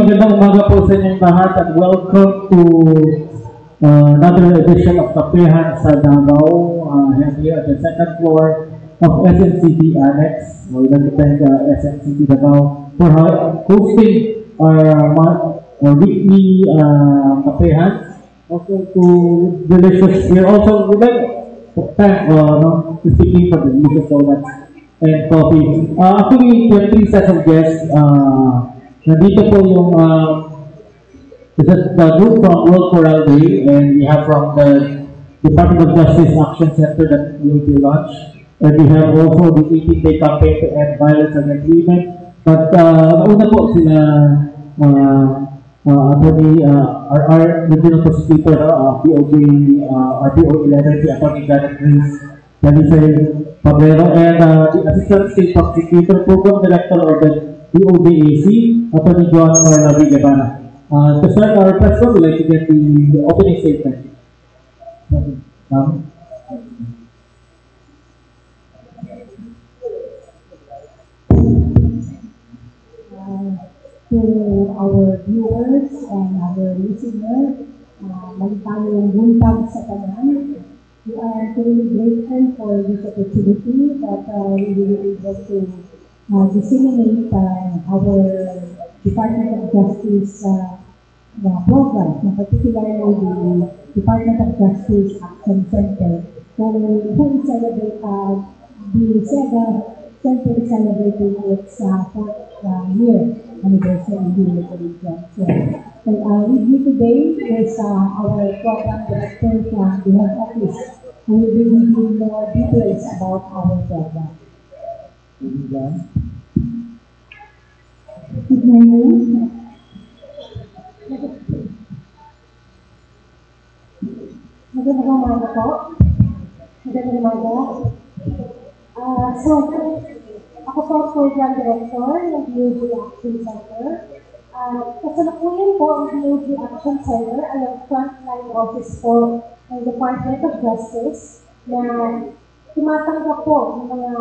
magandang umaga po sa inyong lahat at welcome to another edition of Kapehan sa Davao. Here at the second floor of SNCT Annex. We'd like to thank SNCT Davao for hosting our weekly Kapehan. Also to delicious, we're also we'd like to thank speaking for the delicious donuts and coffee. Actually, we have 3 sets of guests. Nandito po yung this is the group from World Coral Day, and we have from the Department of Justice Action Center that will be launched. And we have also the 18-day campaign to end violence against women. But nauna po sila Attorney our Regional Prosecutor, POJ, RPO 11, si Attorney Janet Grace Dalisay Pablero, and the Assistant State Prosecutor, Program Director of the POJAC, Attorney Joan Carla Villabana. To start our press call, we'd like to get the opening statement. To our viewers and our listeners, maligayang buntag sa tanan. We are truly grateful for this opportunity that we will be able to disseminate our Department of Justice program, particularly the Department of Justice Action Center, who celebrate the SEGA Center celebrating its 4th year anniversary here in the region. So with me today is our program director from the head office, who will be giving more details about our program. Good morning. Magandang umaga po. Magandang umaga. So, ako po program director ng DOJ Action Center. Kasalukuyan po ang DOJ Action Center ay ang frontline office po ng Department of Justice na tumatanggap po ng mga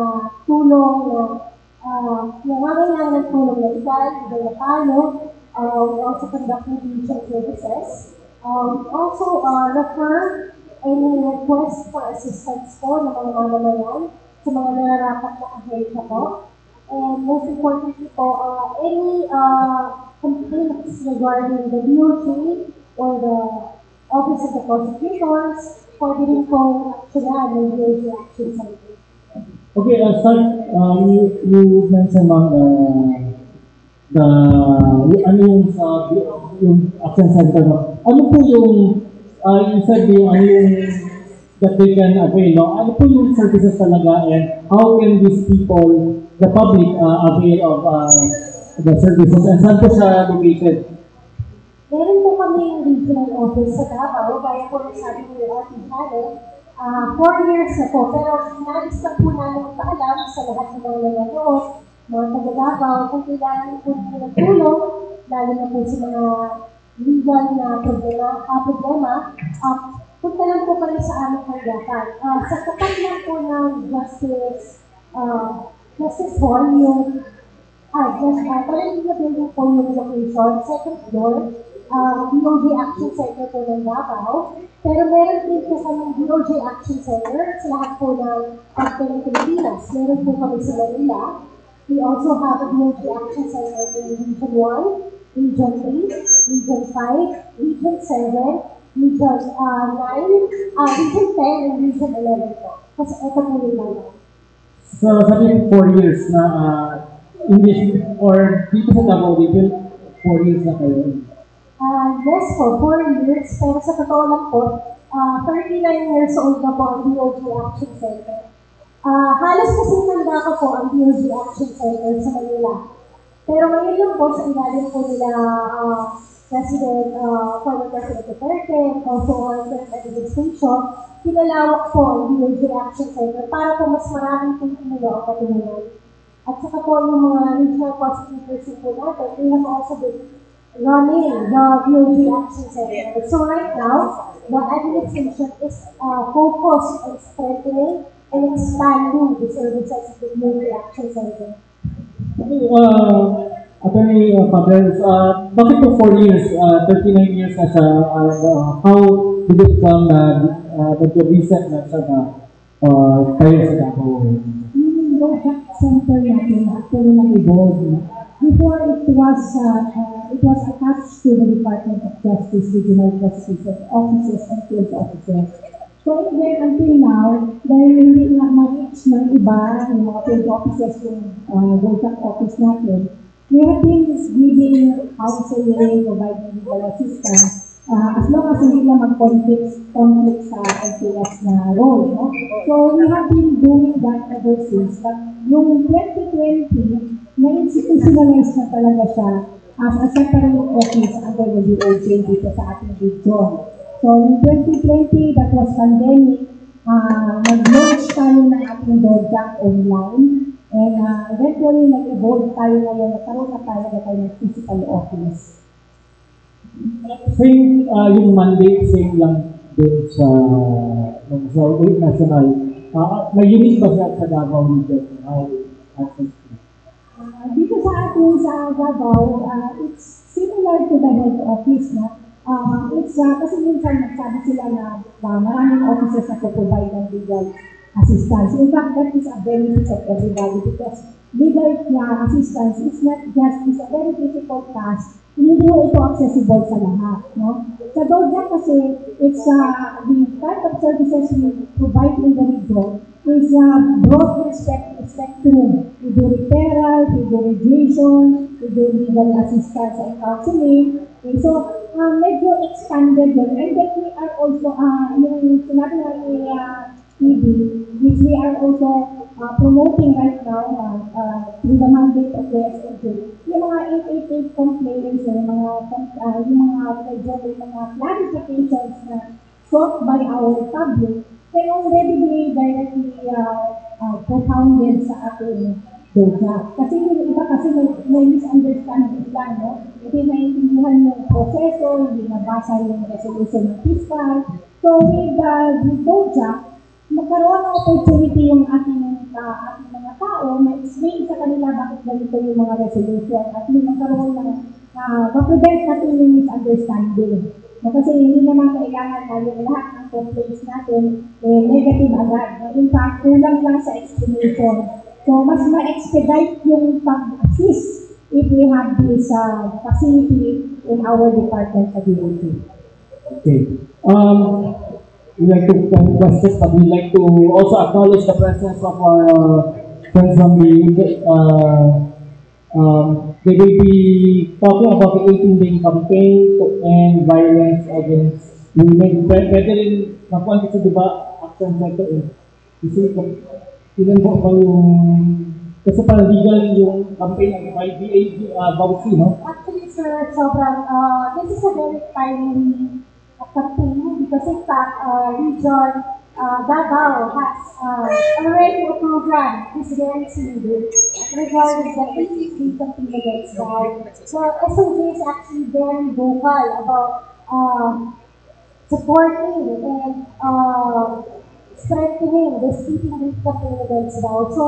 tulong na nangangailangan ng tulong na legal, na talo. We also conduct mediation services. Also refer any request for assistance po ng mga mamamayan sa mga nararapat na ahensya po. And most importantly po, any complaints regarding the DOJ or the Office of the Prosecutors, pwede rin po sila ng DOJ Action Center. Okay, start. You mentioned on yung Action Center. Ano po yung you said yung that they can avail, no? Ano po yung services talaga, and how can these people, the public, avail of the services, and saan po siya located? Meron po kami yung regional office sa Davao, gaya po ng sabi ni Ate Janet, 4 years na po, pero nais na po namin paalam sa lahat ng mga nanonood, mga taga-Davao, kung kailangan po nila ng tulong, lalo na po sa mga legal na problema, punta lang po kayo sa aming hanggapan. Sa tapat lang po ng Justice Hall, yung parang na building po yung location, second floor, DOJ Action Center po ng Davao. Pero meron din po kami DOJ Action Center sa lahat po ng Pilipinas. Meron po kami sa Manila. We also have a DOJ Action Center in Region 1, Region 3, Region 5, Region 7, Region 9, Region 10, and Region 11 po. Kasi ito po yung mga. So, sabi 4 years na English or dito sa Davao, dito 4 years na kayo? Yes po, 4 years. Pero sa totoo lang po, 39 years old na po ang DOJ Action Center. Halos kasing tanda ko po ang DOJ Action Center sa Manila. Pero ngayon lang po sa ilalim po nila former President Duterte, also our current administration, pinalawak po ang DOJ Action Center para po mas maraming Pilipino ang matulungan. At saka po yung mga regional prosecutors po natin, they have also been running the DOJ Action Center. So right now, the administration is focused on strengthening and expanding the services of the DOJ Action Center. Attorney Fabians, bakit po 4 years, 39 years na siya, how did it come na nag-reset na siya na kayo sa Davao? Yung Rojak Center natin actually na-evolve. Before it was attached to the Department of Justice, Regional Justice Offices and Field Offices. So then until now, dahil hindi na ma-reach ng iba, yung mga field offices yung Rojak office natin, we have been giving counseling, providing legal assistance, as long as hindi na mag-conflict sa LTS na role. No? So we have been doing that ever since. But yung 2020, na-institutionalize na talaga siya as a separate office under the DOJ dito sa ating region. So in 2020, that was pandemic, nag-launch tayo ng ating Rojak online. And eventually, nag-evolve tayo ngayon, nagkaroon na tayo ng physical office. Same, yung mandate, same lang din sa national. May unique ba siya sa Davao region? Dito sa ating sa Davao, it's similar to the head office. No? Kasi minsan nagsabi sila na maraming offices na provide ng legal assistance. In fact, that is a benefit of everybody because legal assistance is not just, it's a very difficult task. Hindi mo ito accessible sa lahat. No? Sa Rojak kasi, it's the type of services we provide in the region is broad spectrum. We do referral, we do mediation, we do legal assistance and counseling. And so, medyo expanded yun. And then we are also, yung sinabi nga ni TV, which we are also promoting right now through the mandate of the SOJ. Yung mga 888 complaints, yung mga clarifications na sought by our public, can already be directly propounded sa ating Rojak. Kasi yung iba kasi may misunderstanding lang, no? Hindi naiintindihan yung proseso, hindi nabasa yung resolution ng fiscal. So with Rojak, magkaroon ng opportunity yung ating mga tao na explain sa kanila bakit ganito yung mga resolution at magkaroon ng ma-prevent natin yung misunderstanding. Kasi hindi naman kailangan na yung lahat ng complaints natin negative agad. In fact, kulang lang sa explanation. So, mas ma-expedite yung pag-assist if we have this facility in our department sa DOJ. Okay. We like to questions, but we like to also acknowledge the presence of our friends from the they will be talking about the 18-day campaign to end violence against women. Pwede rin makuha kasi diba action sector kasi ilan po ba yung kasi parang legal yung campaign by BAG Bausi, no? Actually, sir, sobrang this is a very timely campaign because in fact, region Davao has already a program this very Sunday regarding the 18-day campaign against violence. So SOJ is actually very vocal about supporting and strengthening this 18-day campaign against violence. So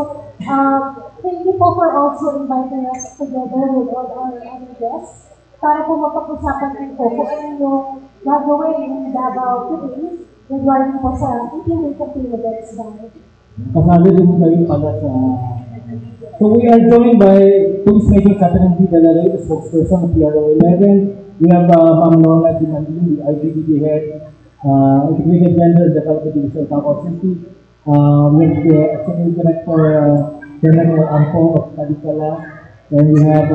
thank you po for also inviting us together with all our other guests para po mapag-usapan din po kung ano yung gagawin ng Davao today regarding po sa 18-day campaign against violence. Kasali din kayo pala sa... So we are joined by Police Major Catherine B. Dalaray, the spokesperson of PRO 11. We have Ma'am Norma Timandin, the IBDB head, Integrated Gender Development Division of Davao City. We have the Executive Director, General Anpo of Kadikala. And we have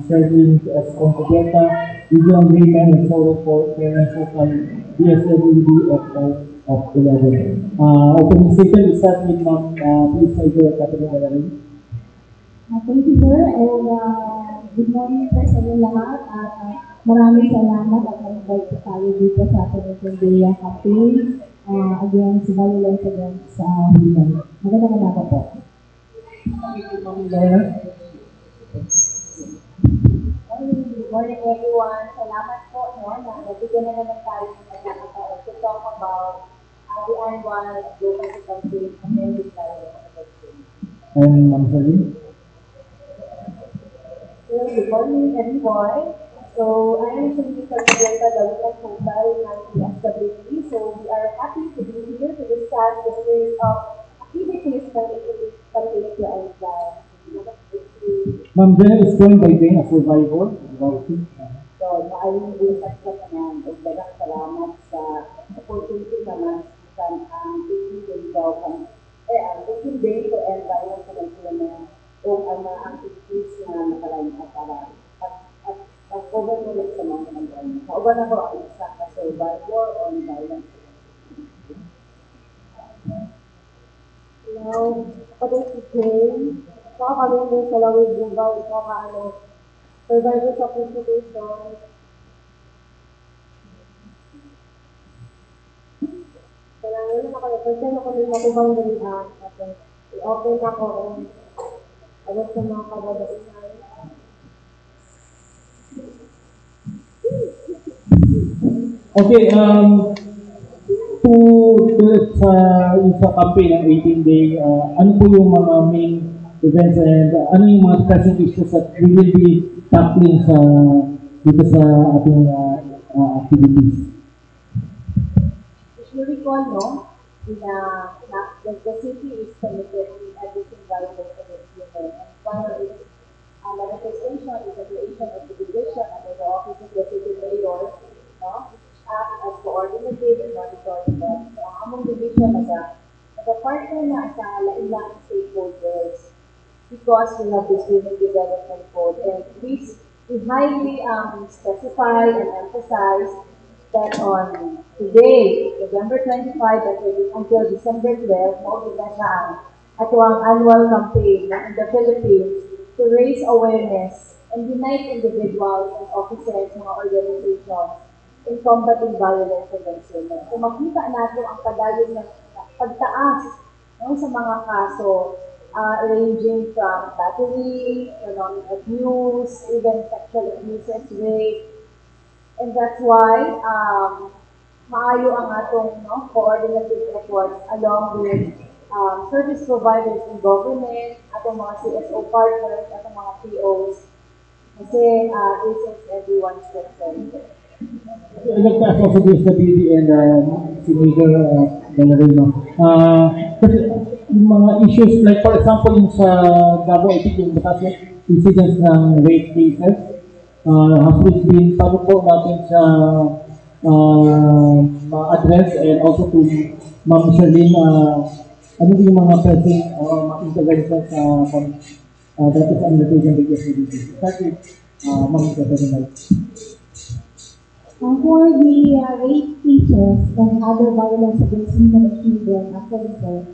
Sherwin S. Concobeta, Regional Women and Solo for Parents Focal, DSWDFO of 11. Opening statement, we start with Police Major Catherine Dalaray. Thank you, sir. And good morning po sa inyo lahat. Maraming salamat at na-invite po tayo dito sa ating 18-day campaign against violence against women. Magandang umaga po. Good morning, everyone. Salamat po na nabigyan na naman tayo ng pagkakataon to talk about the annual global campaign against violence against women. And Ma'am Sherwin. Well, good morning, everyone. So, I am Cindy Caldereta, Government Total ng PSWD. So, we are happy to be here to discuss the series of activities ng Activity Campaign to End Violence. Ma'am Jenna is joined by Ben, a survivor. So, maayong busak sa tanan o daghang salamat sa opportunity naman sa ang 18 daw ang 18 days to end violence against women o ang mga activities na nakalain para pag-cover mo rin sa mga nangyayon. Kauban ako ang isa ka survivor on violence. Now, kapag si Jane, saka kami din sa Lawig Bumbay, saka survivors of prostitution. Kailangan na ako, first time ako din matubang dalihan, kasi i-open ako and agad sa mga kababaihan. Okay, sa campaign ng 18-day, ano po yung mga main events and ano yung mga pressing issues that we will be tackling dito sa ating activities? If you recall, no, the city is committed in addressing violence against women, and one of its manifestation is the creation of the division under the office of the city mayor, no, which acts as coordinative and monitoring body. So, ang among division nag-partner na sa lain-laing stakeholders because we have this women development code, and we highly specify and emphasize that on today, November 25 until December 12, maulitan na ang annual campaign in the Philippines to raise awareness and unite individuals and officers, mga organizations in combating violence against women. So makita natin ang padayon ng pagtaas, no, sa mga kaso ranging from battery, economic abuse, even sexual abuses, rape. And that's why maayo ang atong coordinative efforts along with service providers in government, atong mga CSO partners, atong mga POs. Kasi this is everyone's concern. I'd like to ask also the SWD and si Major Valerino. Kasi yung mga issues, like for example, yung sa Gabo, I think yung mataas incidents ng rape cases, has been paano po natin sa ma-address and also to Ma'am Charlene, ano yung mga pressing interventions that is undertaken by the SWD? Start with Ma'am Charlene. For the rape cases and other violence against women and children, actually po,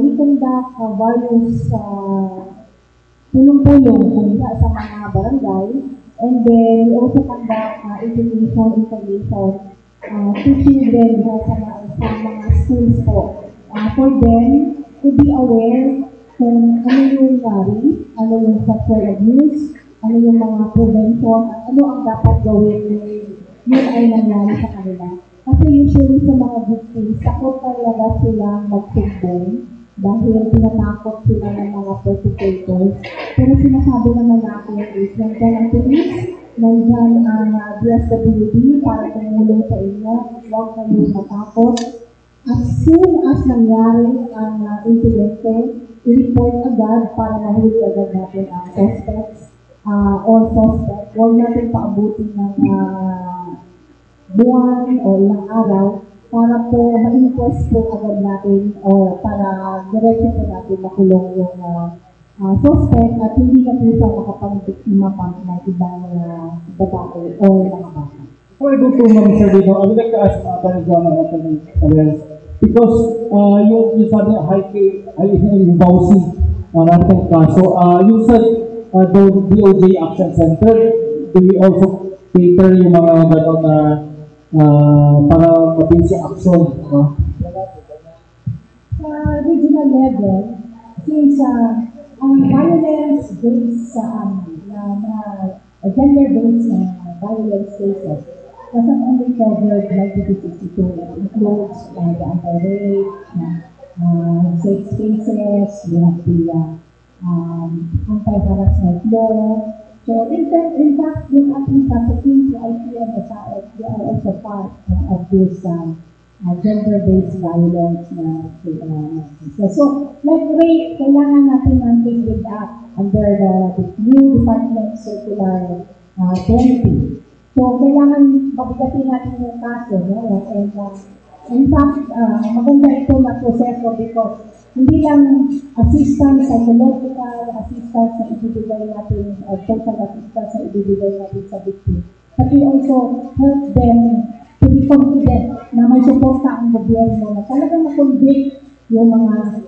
we conduct various tulong-tulong sa mga barangay, and then we also conduct education, information to children sa mga schools po. For them to be aware kung ano yung rape, ano yung sexual abuse, ano yung mga prevention, ano ang dapat gawin yun ay nangyari sa kanila. Kasi usually sa mga victims, takot talaga silang magsumbong dahil tinatakot sila ng mga persecutors. Pero sinasabi naman natin is nandyan ang police, nandyan ang DSWD para tumulong sa inyo, huwag kayo matakot. As soon as nangyari ang insidente, i-report agad para mahuli agad natin ang suspects or suspect. Huwag natin paabutin ng buwan o ilang araw para po ma-inquest po agad natin o para diretso po natin makulong yung suspect at hindi na po siya makapag-biktima pa ng ibang babae o mga bata. Before I go to Ma'am Charlene, I would like to ask Atty. General because yung sabi na high involving natin kaso, you said the DOJ Action Center, do we also cater yung mga gano'n na para mabilis yung action? Sa regional level, since ang violence-based gender-based violence cases, was only covered like the 62. It includes the anti-rape, safe spaces, we have the anti-harassment law, So in fact, yung ating sasabihin sa IT and SRS, they are also part of this gender-based violence na so, like Ray, kailangan natin ng big up under the new Department Circular 20. So, kailangan mabigatin natin yung kaso, no? And in fact, maganda ito na proseso because hindi lang assistance, psychological assistance na ibibigay natin, social assistance na ibibigay natin sa victim. But we also help them to be confident na may suporta ang gobyerno na talagang na-convict yung mga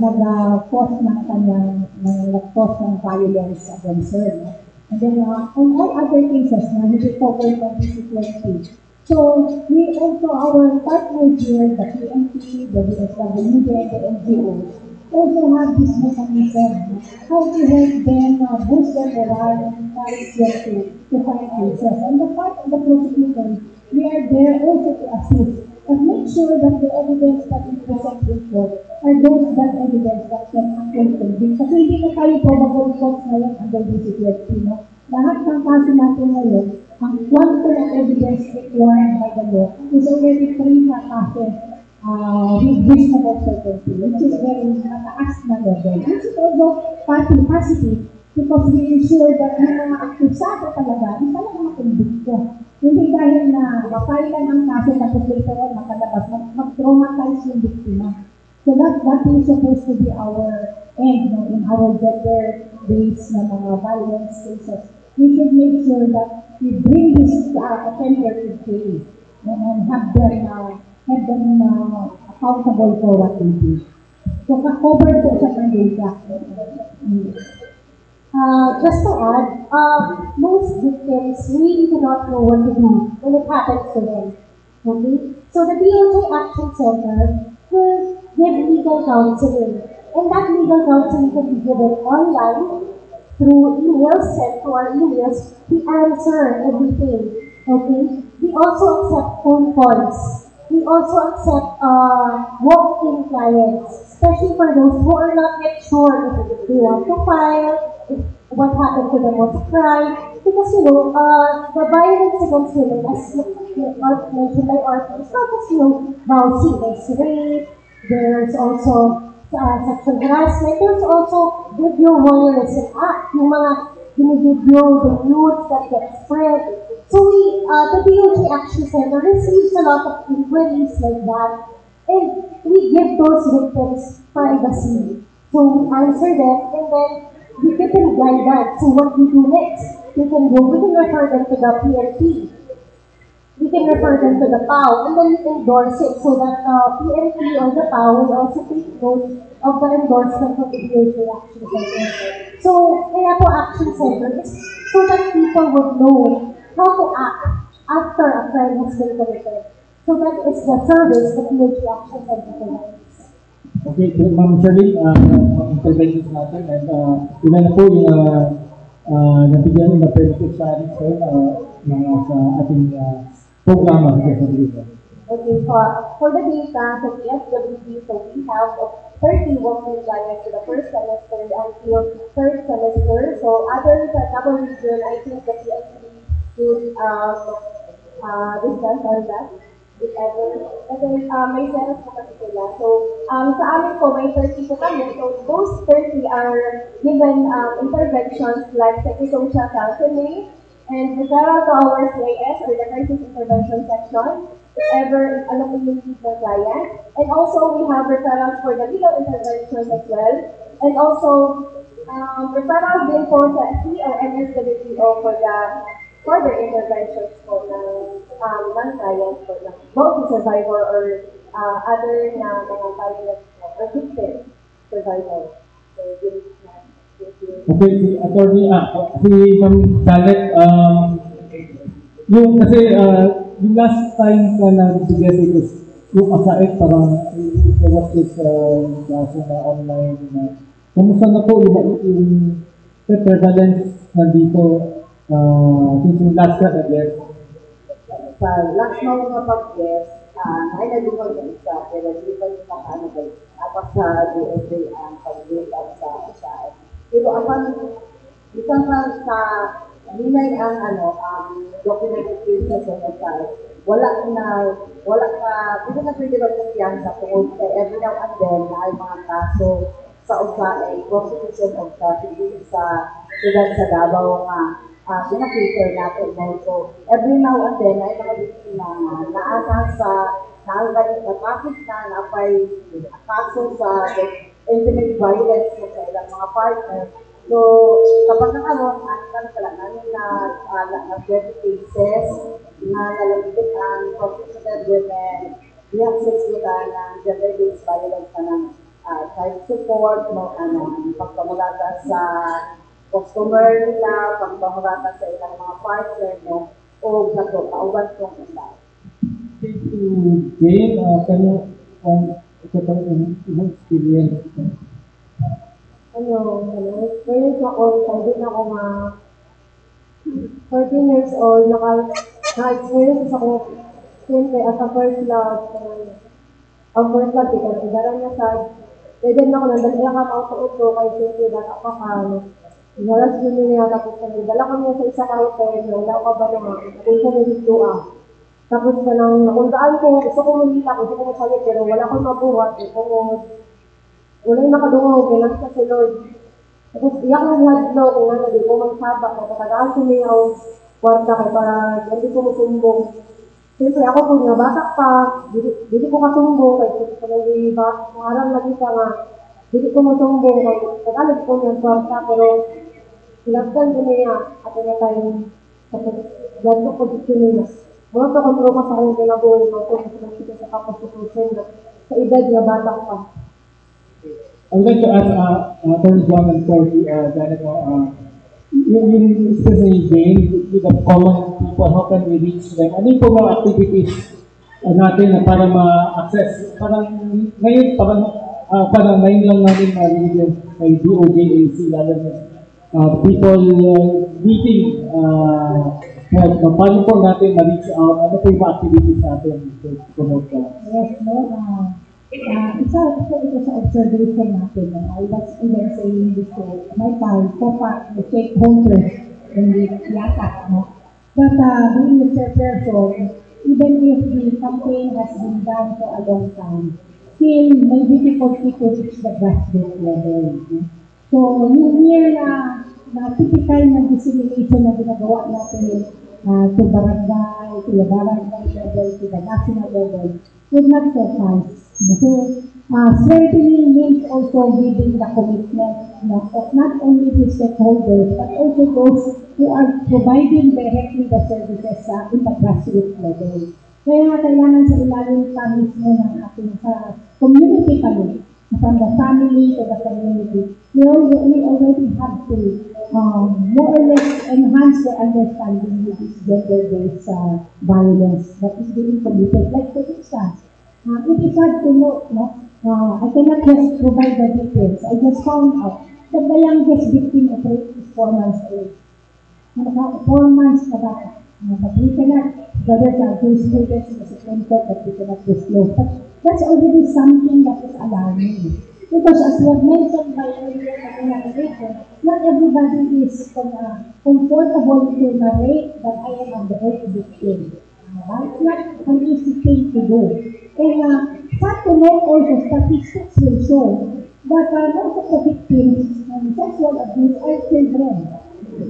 nag-cause ng kanyang nag-cause ng violence against her. And then, on all other cases na hindi covered by DC-20. So, we also, our partners here, the PNP, the DSWD, the NGOs, also have this mechanism, how to help them boost their morale and encourage them to fight cases. And the part of the prosecutors, we are there also to assist and make sure that the evidence that we present in court are those that evidence that can actually convict. Kasi hindi na tayo probable cause ngayon under DC-20, no? Lahat ng kaso natin ngayon, ang quantum of evidence required by the law is already 3 na cases with reasonable certainty, which is very mataas na level. Which is also partly positive because we ensure that yung mga akusado talaga, hindi talaga makumbikto. Hindi dahil na mapailan ang kaso tapos later on makalabas, mag-traumatize yung biktima. So that is supposed to be our end, no, in our gender-based na mga violence cases. We should make sure that we bring this offender to jail and have them accountable for what they do. So, cover po sa data. Just to add, most victims really do not know what to do when it happens to them. Okay? So the DOJ Action Center will give legal counseling. And that legal counseling can be given online through emails sent to our emails. We answer everything. Okay? We also accept phone calls. We also accept walk-in clients, especially for those who are not yet sure if they want to file, if what happened to them was a crime. Because, the violence against women, as mentioned by Arthur, is not just, housing, there's rape, there's also sexual harassment, there's also video voyeurism act, yung mga video, the nudes that get spread. So the DOJ Action Center receives a lot of inquiries like that, and we give those victims privacy. So we answer them, and then we give them guidance. So what we do next? We can refer them to the PNP. We can refer them to the PAO, and then we endorse it so that the PNP or the PAO will also take note of the endorsement of the DOJ Action Center. So, kaya po Action Center is so that people would know how to act after a crime has been committed. So that is the service that DOJ Action Center provides. Okay, so Ma'am Shirley, interventions natin and ilan na po yung nabigyan ng beneficiaries sa ating programa sa dito. Okay, for the data, sa PSWD, so we have 30 working clients for the first semester until third semester. So other sa double region, I think the PSWD would discuss on that. If ever. Kasi may setup po kasi sila. So, sa amin po, may 30 po kami. So, those 30 are given interventions like psychosocial counseling and referral to our CIS or the Crisis Intervention Section, if ever ano po yung need ng client. And also, we have referrals for the legal interventions as well. And also, referral din po sa C or MSWDO for the further interventions po ng client for the both survivor or other na mga violent or victim survivor. So, okay, si Attorney, si Ma'am Janet, yung kasi yung last time ka nagbigay dito, yung asait parang what is kaso na online na kumusta na po yung prevalence nandito since yung last ka nag-guest? Sa last na mga pag-guest, ay nagumag ng isa, pero hindi pa yung makaano ba, apat sa DSA ang pag-guest at sa isa. Pero isang sa hinay ang documented cases sa website, wala ka, hindi na pwede magkumpiyansa tungkol kay every now and then na ay mga kaso sa usa ay prosecution of trafficking sa siyudad sa Davao nga pinakita natin mo. So, every now and then ay mga biktima nga naasa sa naanggaling na traffic na napay kaso sa intimate violence sa ilang mga partner. So, kapag nakaroon, ang kailangan na 20 cases na nalagit ang prostituted women, reactions nila ng gender-based violence na ng child support, pagpamulata sa customer nila, pagpamulata sa ilang mga partner, no, o gato, kauban kong isa. Thank you, Jane. Ito pang experience. Experience ako, din ako 14 years old, naka-experience ako, siyempre, as a first love, ang first love, because sigaran na sa, pwede na ako nandang ka mauto-uto, kay siyempre, data pa ka, inaras yun niya, tapos dala ko niya sa isa ka hotel, wala ka ba naman, kung siya nilito tapos ka nang nakundaan ko, gusto ko manila, gusto ko masalit, pero wala ko mabuhat, wala yung nakadungaw, kailan sa si Lord. Tapos iyak ng hadlo, kung hindi ko magsabak, katagahan ko niya ang kwarta kay para hindi ko masumbong. Siyempre ako po nga, bata pa, hindi ko kasumbong, kaya hindi ba, maharang lagi ka nga, hindi ko masumbong, kaya tagalag ko niya ang kwarta, pero silagdan ko niya, at na tayo, tapos ganto ko dito niya. Mga ito kontrol ka sa kong ginabuhay, mga ito sa kapasutusin, sa edad na bata pa. I would like to ask Attorney John and Cordy, Janet, yung especially Jane, with the common people, how can we reach them? Ano yung po mga activities natin na para ma-access? Parang ngayon lang natin marinig yung may DOJ, lalo na people meeting, paano po natin ma-reach out? Ano po yung mga activities natin to promote that? Yes, no. Isa sa observation natin, I was even saying this to my pal, the stakeholders, in the yata, no? But being the chairperson, even if the campaign has been done for a long time, still may difficulty to reach the grassroots level. No? So, yung year na typical na dissemination na ginagawa natin to barangay, to the barangay level, to the national level, would not suffice. So, strengthening means also giving the commitment of not only the stakeholders, but also those who are providing directly the services in the grassroots level. Kaya kailangan sa ilalim pa mismo ng ating community pala, from the family to the community. We already have to more or less enhance the understanding of this gender-based violence that is being committed. Like for instance, it is hard to know, I cannot just provide the details. I just found out that the youngest victim of rape is 4 months old. 4 months na bata. But we cannot, whether those students in the Supreme Court that we cannot disclose. But that's already something that is alarming. Because as was mentioned by earlier narration, not everybody is comfortable to narrate that I am the rape victim. It's not an easy thing to do. And sad to note also, statistics will show that most of the victims of sexual abuse are children,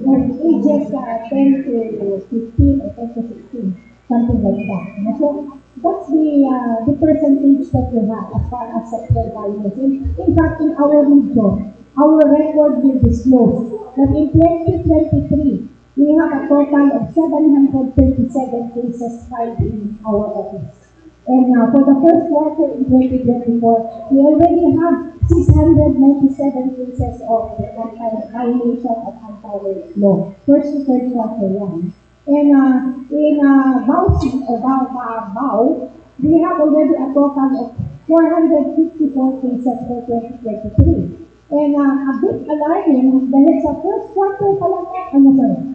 or ages 10 to 15 or 10 to 16, something like that. So that's the percentage that we have as far as sexual violence. In fact, in our region, our record will disclose that in 2023, we have a total of 727 cases filed in our office. And for the first quarter in 2024, we already have 697 cases of violation of anti-rape law. First to third quarter yan. And in Bao, we have already a total of 454 cases for 2023. And a bit alarming dahil sa first quarter pa lang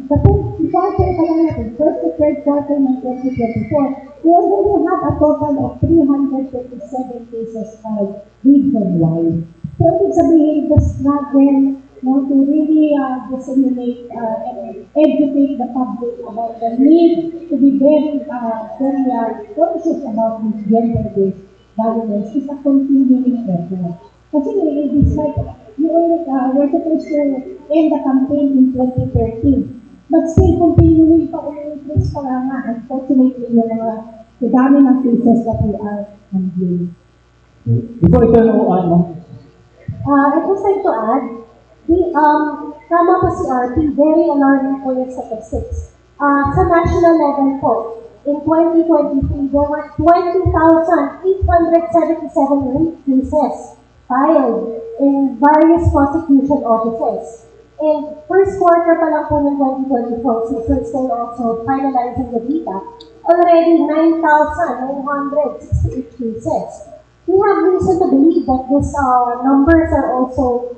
sa first quarter pa lang natin, first to third quarter ng 2024, we already have a total of 327 cases filed region-wide. So, ibig sabihin, the struggle to really disseminate and educate the public about the need to be very conscious about this gender-based violence is a continuing effort. Kasi despite we're supposed to end the campaign in 2013, but still continuing pa ulit pa nga, unfortunately, yung mga dami ng cases that we are handling. Before ito I'd just like to add, tama po si RP, very alarming po yung statistics. Sa national level po, in 2023, there were 20,877 rape cases filed in various prosecution offices. In first quarter pa lang po ng 2024, since we're still also finalizing the data, already 9,968 cases. We have reason to believe that these numbers are also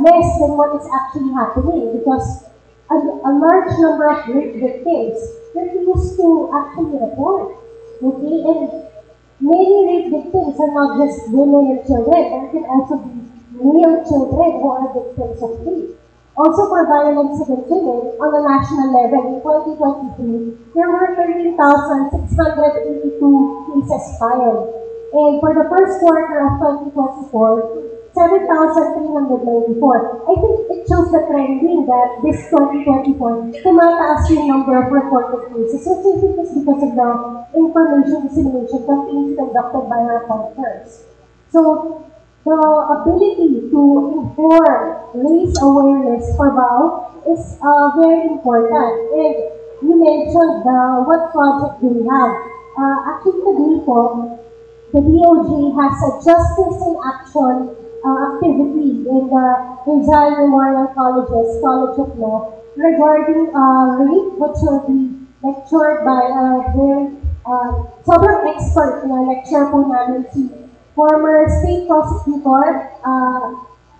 less than what is actually happening because a large number of rape victims refuse to actually report. Okay, and many rape victims are not just women and children, there can also be male children who are victims of rape. Also for violence against women, on a national level in 2023, there were 13,682 cases filed. And for the first quarter of 2024, 7,394. I think it shows the trending that this 2024, tumataas yung number of reported cases. So I think it's because of the information dissemination campaigns conducted by our partners. So the ability to inform, raise awareness for BAO is very important. And you mentioned what project do we have. Actually, today po, the DOJ has a Justice in Action activity in the Rizal Memorial College's College of Law regarding rape, which will be lectured by a very sobrang expert na lecture po namin si former State Prosecutor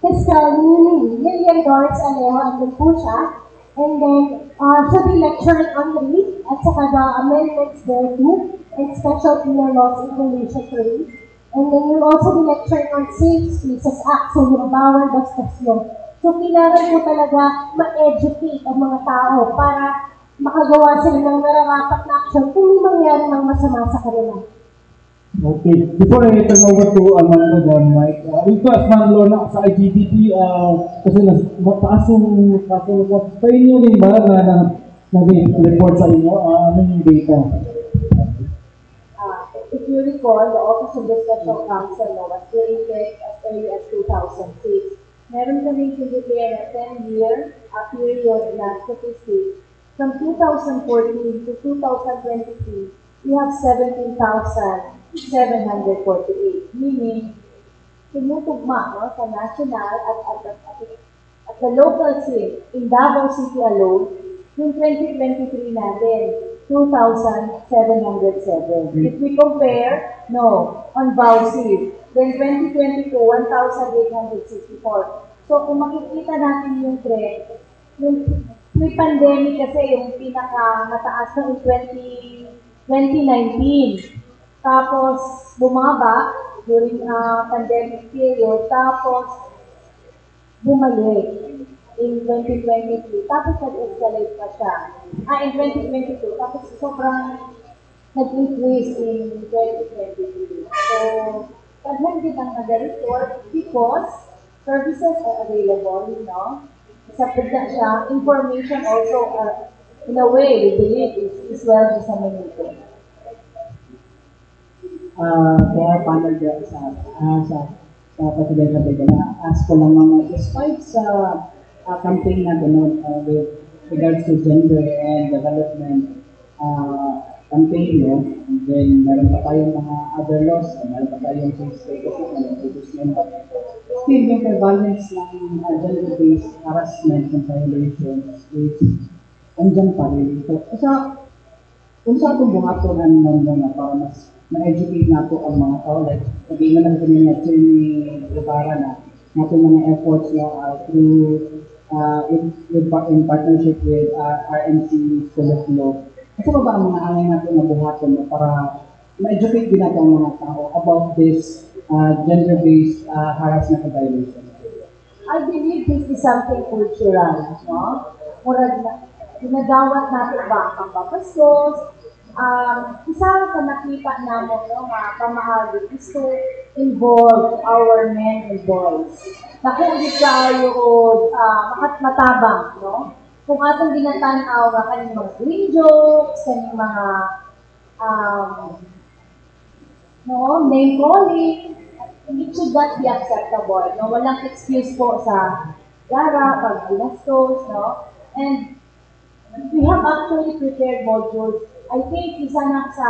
Fiscal Lillian Doris Alejo, andun po siya. And then, she'll be lecturing on rape at saka the amendments thereto and special penal laws in relation to rape. And then you'll also be lecturing on Safe Spaces Act, so yung bawal bastos yun. So kailangan po talaga ma-educate ang mga tao para makagawa sila ng nararapat na action kung may mangyari ng masama sa kanila. Okay. Before I turn over to Amanda and Mike, ito as Manlo na sa IGDP, kasi mataas yung kaso sa inyo din ba na nag-report sa inyo? Ano yung data? If you recall, the Office of the Special Counsel was created as early as 2006. Meron kami declare a 10-year period na statistics. From 2014 to 2023, we have 17,748. Meaning, tumutugma sa national at the local scene, in Davao City alone, yung 2023 natin, 2,707. If we compare, on VAUCIF, then 2022, 1,864. So, kung makikita natin yung trend, yung pre-pandemic kasi yung pinaka-mataas na in 2019. Tapos, bumaba during pandemic period. Tapos, bumalik in 2023. Tapos, nag-escalate pa siya. In 2022. Tapos, sobrang nag-increase in 2023. So, kadhan din ang nag-report because services are available, Isapod na siya. Information also, in a way, we believe is well disseminated. Kaya panel sa Presidential Biden, ask ko lang mga despite sa campaign na gano'n with regards to gender and development campaign, and then meron pa tayong mga other laws, meron pa tayong status and still yung prevalence ng gender-based harassment and violations is andyan pa rin. So, kung sa itong buhaton na para mas ma-educate nato ang mga tao, like sabihin na lang kami na Ibarra na natin mga efforts through in partnership with RMC School of Law. Kasi ba ang mga angay natin na buhaton para ma-educate din natin ang mga tao about this gender-based harassment and violation? I believe this is something cultural, no? Murag na, ginagawat natin ba ang papastos, isa sa nakita namin, no, mga pamahagi is to involve our men and boys. Naku, ulit tayo matabang, no? Kung atong ginatanaw nga kaning mga green jokes, kaning mga no, name calling, it should not be acceptable. No, walang excuse po sa gara, pag ginastos, no? And we have actually prepared modules. I think isa na sa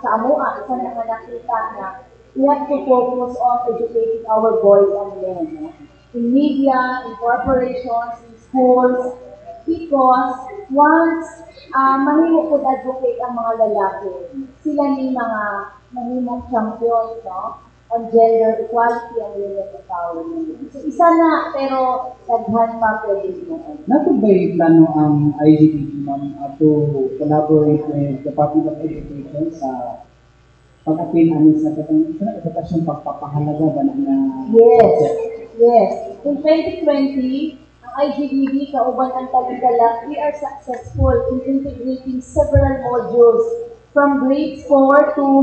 AMUA, isa na nakita na we have to focus on educating our boys and men. No? In media, in corporations, in schools, because once mahimo po advocate ang mga lalaki, sila ni mga mahimong champions, no? On gender equality and women empowerment. So isa na, pero daghan pa pwede mo. Nato ba yung plano ang IGTV, ma'am, to collaborate with the Department of Education sa pag-apin amin sa katong pagpapahalaga ba na Yes. In 2020, ang IGTV, kauban ang Taligala, we are successful in integrating several modules from grade 4 to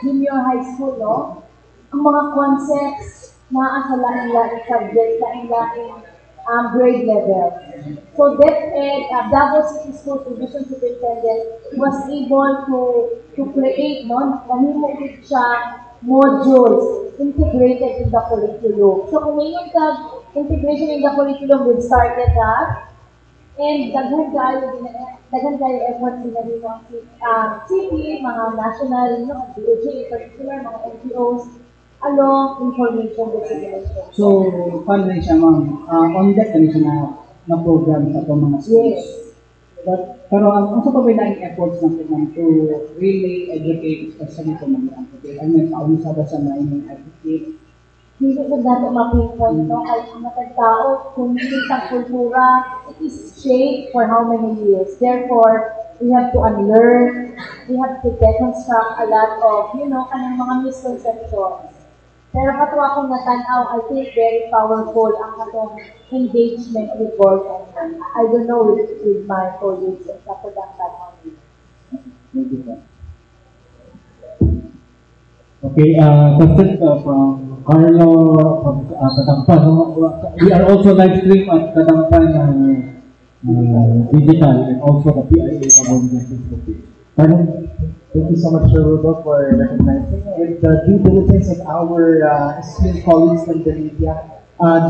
junior high school, no? Ang mga concepts na sa laing-laing subject, laing-laing grade level. So DepEd, Davao City School Division Superintendent was able to create, no? Nahimo siya modules integrated in the curriculum. So kung ngayon integration in the curriculum, we've started that. And daghan kayo efforts din ng city, mga national, DOJ in particular, mga NGOs, along information dissemination. So, paano rin siya, ma'am? On that rin siya na program sa itong mga schools. Yes. Pero ang sa pabilang efforts natin ma'am to really educate, especially sa mga advocate, ay may kaunsa ba sa mga advocate? Hindi ko dato mapinpoint, no? Kahit ang matagtao, kung sa kultura, it is shaped for how many years. Therefore, we have to unlearn, we have to deconstruct a lot of, kanang mga misconceptions. Pero kato akong natanaw, I think very powerful ang katong engagement with boys and men. I don't know with my colleagues and sa production. Okay, question from Carlo from Kadampan. We are also live stream at Kadampan Digital and also the PIA Communications. Pardon? Thank you so much, Sir Rudo, for recognizing with the due diligence of our esteemed colleagues from the media.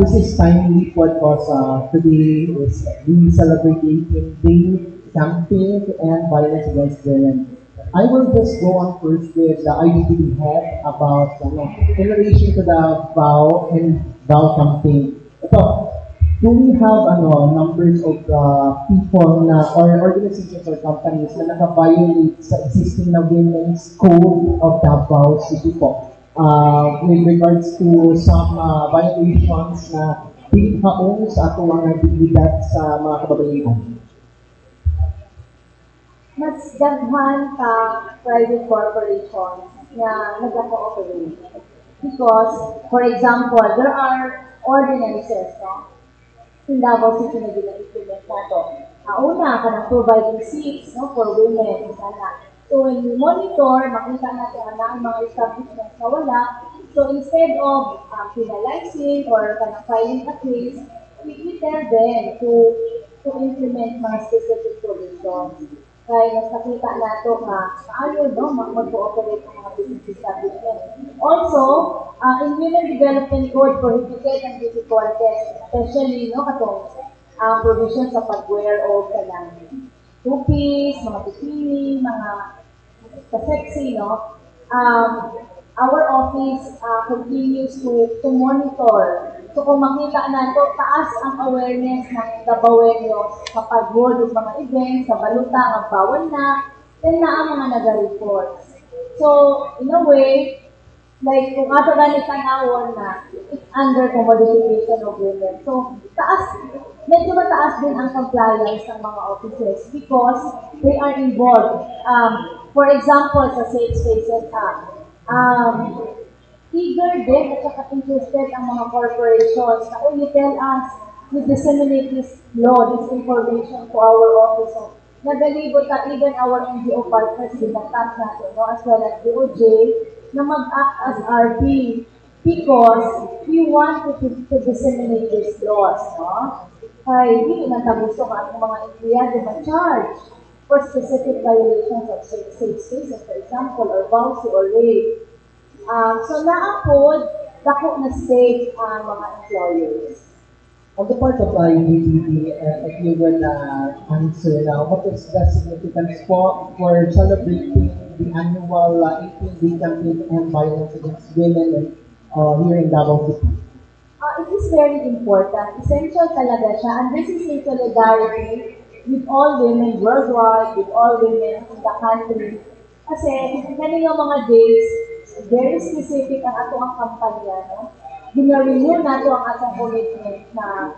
This is timely because today is we celebrating Day Campaign to End Violence Against Women. I will just go on first with the IDTV head about in relation to the vow and vow campaign. So, do we have numbers of people or organizations or companies na naka-violate sa existing na women's code of Davao City po? With regards to some violations na pinakaon sa ato mga dignidad sa mga kababaihan. Mas daghan ka private corporations na nag-cooperate. Because, for example, there are ordinances, no? In Davao City na gina-implement na ito. Una, ka ng providing seats, no, for women, sana. So, when we monitor, makita natin ang mga establishments na wala. So, instead of penalizing or filing a case, we tell them to implement mga specific provisions. Kaya mas nakita nato nga maayo, no, mag-cooperate ang mga business establishment. Also, in Women Development Code, prohibited ang beauty contest, especially, no, katong provision sa pag-wear of two-piece, mga bikini, mga ka-sexy, no. Our office continues to monitor. So kung makita nato, taas ang awareness ng Davaoenos kapag hold ng mga events, sa baluta, ang bawal na, then na ang mga nag-reports. So, in a way, like kung ato ganit tanawon na, it's under commodification of women. So, medyo mataas din ang compliance ng mga offices because they are involved. For example, sa Safe Spaces Act, eager din at saka interested ang mga corporations na, oh, you tell us, you disseminate this law, this information to our office. So, nagalibot at even our NGO partners din tap natin, no, as well as DOJ, na mag-act as RP because we want to disseminate these laws, no? Kaya hindi man gusto ka ang mga empleyado ma-charge for specific violations of safe spaces, for example, or bouncy or rape. So naapod, dako na state ang mga employers. On the part of UTV, if you would answer now, what is the significance for celebrating the annual 18-day campaign on violence against women here in Davao City? It is very important. Essential talaga siya. And this is in solidarity with all women worldwide, with all women in the country. Kasi, ganun yung mga days, very specific ang ato ang kampanya, no? Gina-renew nato ang atong commitment na,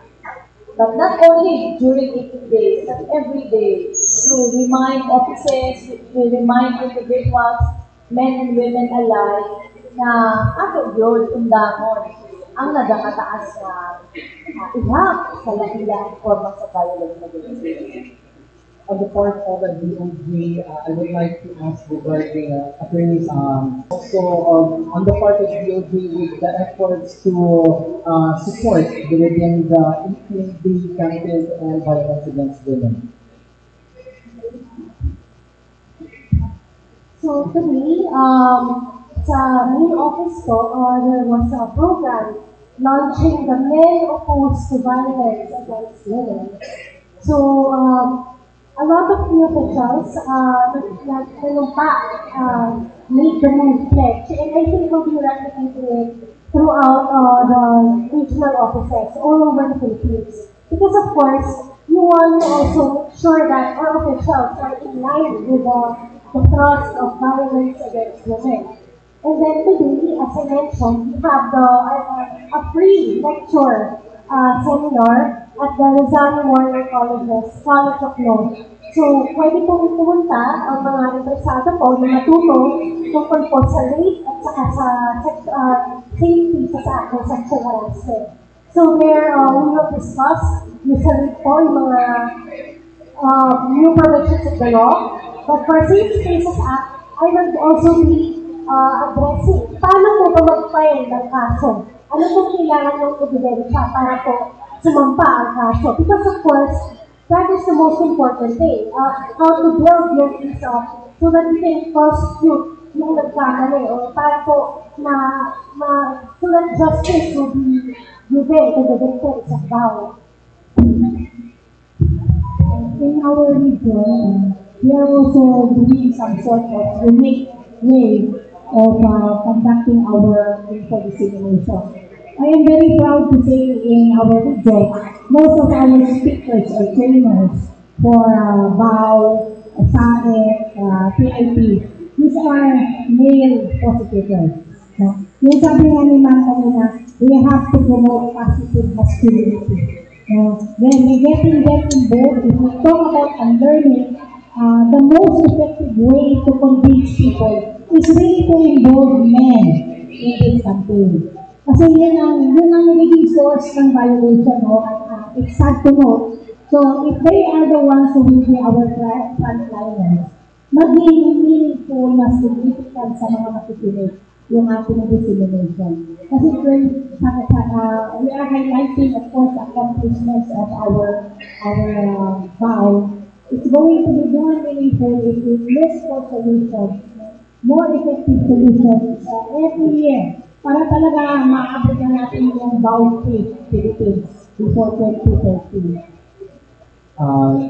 but not only during 18 days, but every day, to remind offices, to remind individuals, men and women alike, na ato yun, undangon, ang nagkakataas na ihap sa lahilang forma sa violence against women. On the part of the DOJ, I would like to ask regarding attorneys, also on the part of DOJ with the efforts to support within the 18-day campaign on violence against women. So today, sa main office ko, there was a program launching the Men Opposed to Violence Against Women. So, a lot of new officials made the move pledge, and I think we'll be replicating it throughout the regional offices all over the Philippines. Because of course, you want to also make sure that our officials are in line with the thrust of violence against women. And then today, as I mentioned, we have a free lecture seminar at the Rizal Memorial College of Law. So, pwede pong pumunta ang mga interesado po na matulong tungkol po sa rape at saka sa safety sa ating sexual harassment. So, there we will discuss usually po yung mga new provisions of the law. But for Safe Spaces Act, I will also be addressing paano po ba mag-file ng kaso. Ano pong kailangan ng ebidensya para po sumampa ang kaso. Because of course, that is the most important thing. How to build your case up so that you can prosecute yung nagkamali or para po so that justice will be given to the victims of violence. In our region, we are also doing some sort of unique way of conducting our info dissemination. I am very proud to say in our region, most of our speakers are trainers for BAO, SAEC, PIP. These are male positives. No? Yung sabi nga ni Ma'am kanina, we have to promote positive masculinity. Then we getting involved, if we talk about unlearning, the most effective way to convince people is really to involve men in this campaign. Kasi yun ang nagiging source ng violation, no? It's sad to know. So, if they are the ones who will be our frontliners, magiging meaningful na significant sa mga makikinig yung ating dissemination. Kasi we are highlighting, of course, accomplishments of our vow. It's going to be more meaningful if we look for solutions, more effective solutions every year. Para talaga maabot na natin yung boundary Philippines before 2030.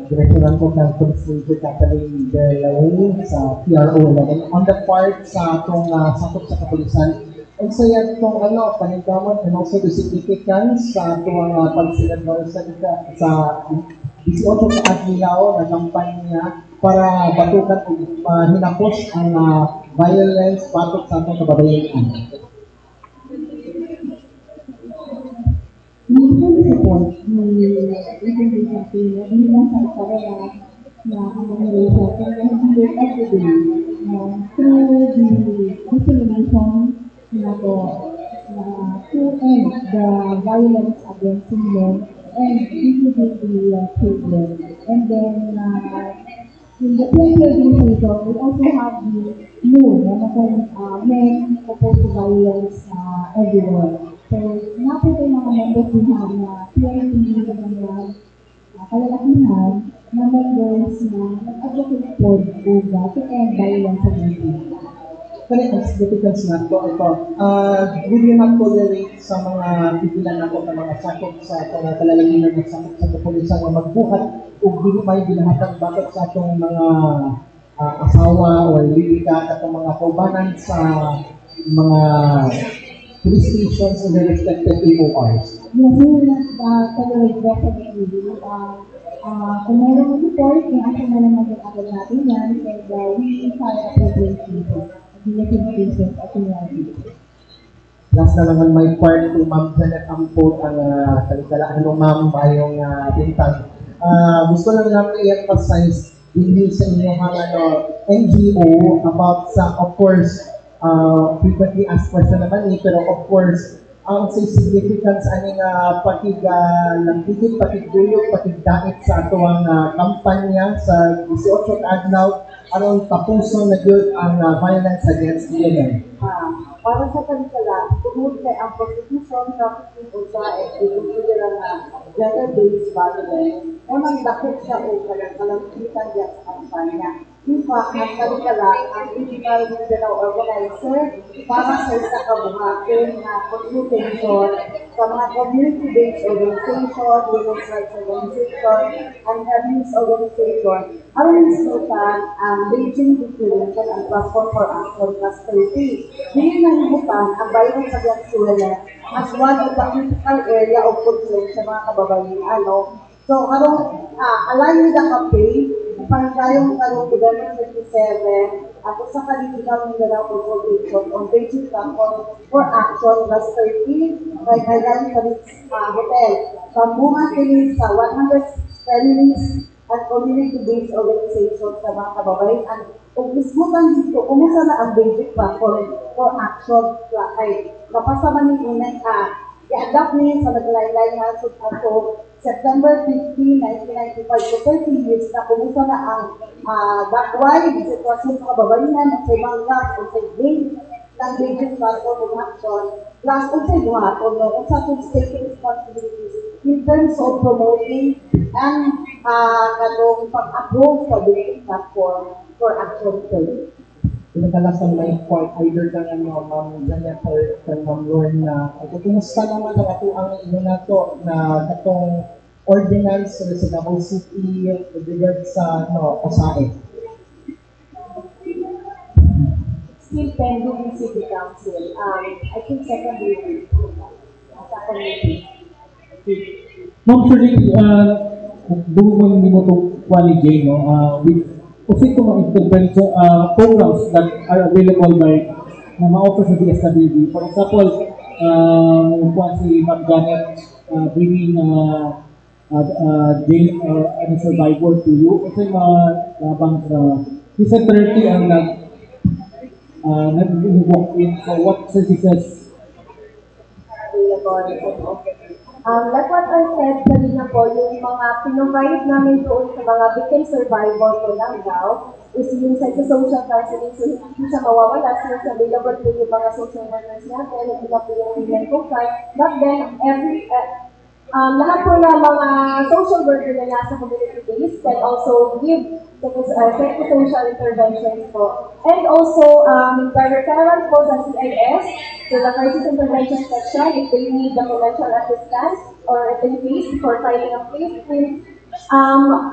Direksyonan ko ng Police Major Kathleen Berlaway sa PRO 11. On the part sa itong sakop sa kapulisan, also yan itong paningkamot and also the significance sa itong pagsilador sa 18 sa Agilao na kampanya para batukan o hinapos ang violence patok sa itong kababayan. We fully support the education campaign, hindi lang sa karera na generation, pero we do it every day through the dissemination na po to end the violence against women and including the children. And then in the same organization, we also have the moon, men opposed to violence everywhere. So, napo yung mga members we have na 20 mga kalalakihan na members na nag-advocate po to end violence against women. Correct, significance na po ito. Will you not tolerate sa mga pipilan ako ng mga sakop sa kalalaginan ng sakop sa kapulisan na magbuhat o may binahatag bakit sa atong mga asawa o lilika at mga kaubanan sa mga police stations in the respective PORs? Yes, we will not tolerate definitely. Kung meron ng report, yung ating na naman yung agad natin yan, and we file appropriate cases, related cases at penalty. Last na naman may part to Ma'am Janet Ampot ang salitalaan mo ma'am bayong bintang. Gusto lang namin i-emphasize hindi sa inyong NGO about sa, of course, frequently asked question naman pero of course, ang significance aning patiglampitin, patigduyog, patigdait sa atuang kampanya sa 18 adlaw aron tapuson na gyud ang violence against women. Para sa kanikala, tungkol kay ang prostitution, trafficking o sa consider na gender-based violence, unang dakot siya o kalampitan diya sa kampanya. In fact, ang kanikala, ang Regional Mindanao Organizer para sa isa kabuhatin na consultation sa mga community-based organization, women's rights organization, and feminist organization, aron isutan ang Beijing Declaration and Platform for Action Plus 30. Hindi nahimutan ang violence against women as one of the critical area of concern sa mga kababayan. So, align with the campaign, Pangkayong November 27, at sa Regional Mindanao Consultation on Beijing Platform for Action Plus 30 by Kailan Hotel. Pambuhan kini sa 100 feminist at community-based organizations sa mga kababayan. Kung ismutan dito, kumusta na ang Beijing Platform for Action ay kapasama ni Inay i-adapt niya sa naglaylay na ato September 15, 1995 to 30 years na kumusta na ang dakway, sitwasyon sa kababayan at sa mga o sa game ng Beijing Platform of Action plus kung sa buhaton kung sa itong state responsibilities in terms of promoting and pag-approve sa Beijing Platform for Action 30. Pinakalasan may point either ka Ma'am Janet or Ma'am Lorna. Kumusta naman ang ato ang ino na to na katong ordinance sa Davao City with regards sa pasahe? Still pending in City Council. I think second reading sa committee. Ma'am Shirley, doon mo nimo itong quality, kasi itong mga intervention programs that are available by na ma-offer sa DSWD. For example, kung si Ma'am Janet bringing jail or any survivor to you, kasi labang sa Season 30 ang nag-walk in. So what services available? Like what I said kanina po, yung mga pinrovide namin doon sa mga victim survivor po lang daw is yung psychosocial counseling. So hindi siya mawawala since available po yung mga social workers natin, hindi na po yung women profile. But then, lahat po ng mga social worker na nasa community base can also give psychosocial interventions po. And also, the referral po sa CIS, so the Crisis Intervention Section, if they need documental assistance or if they face for filing a case,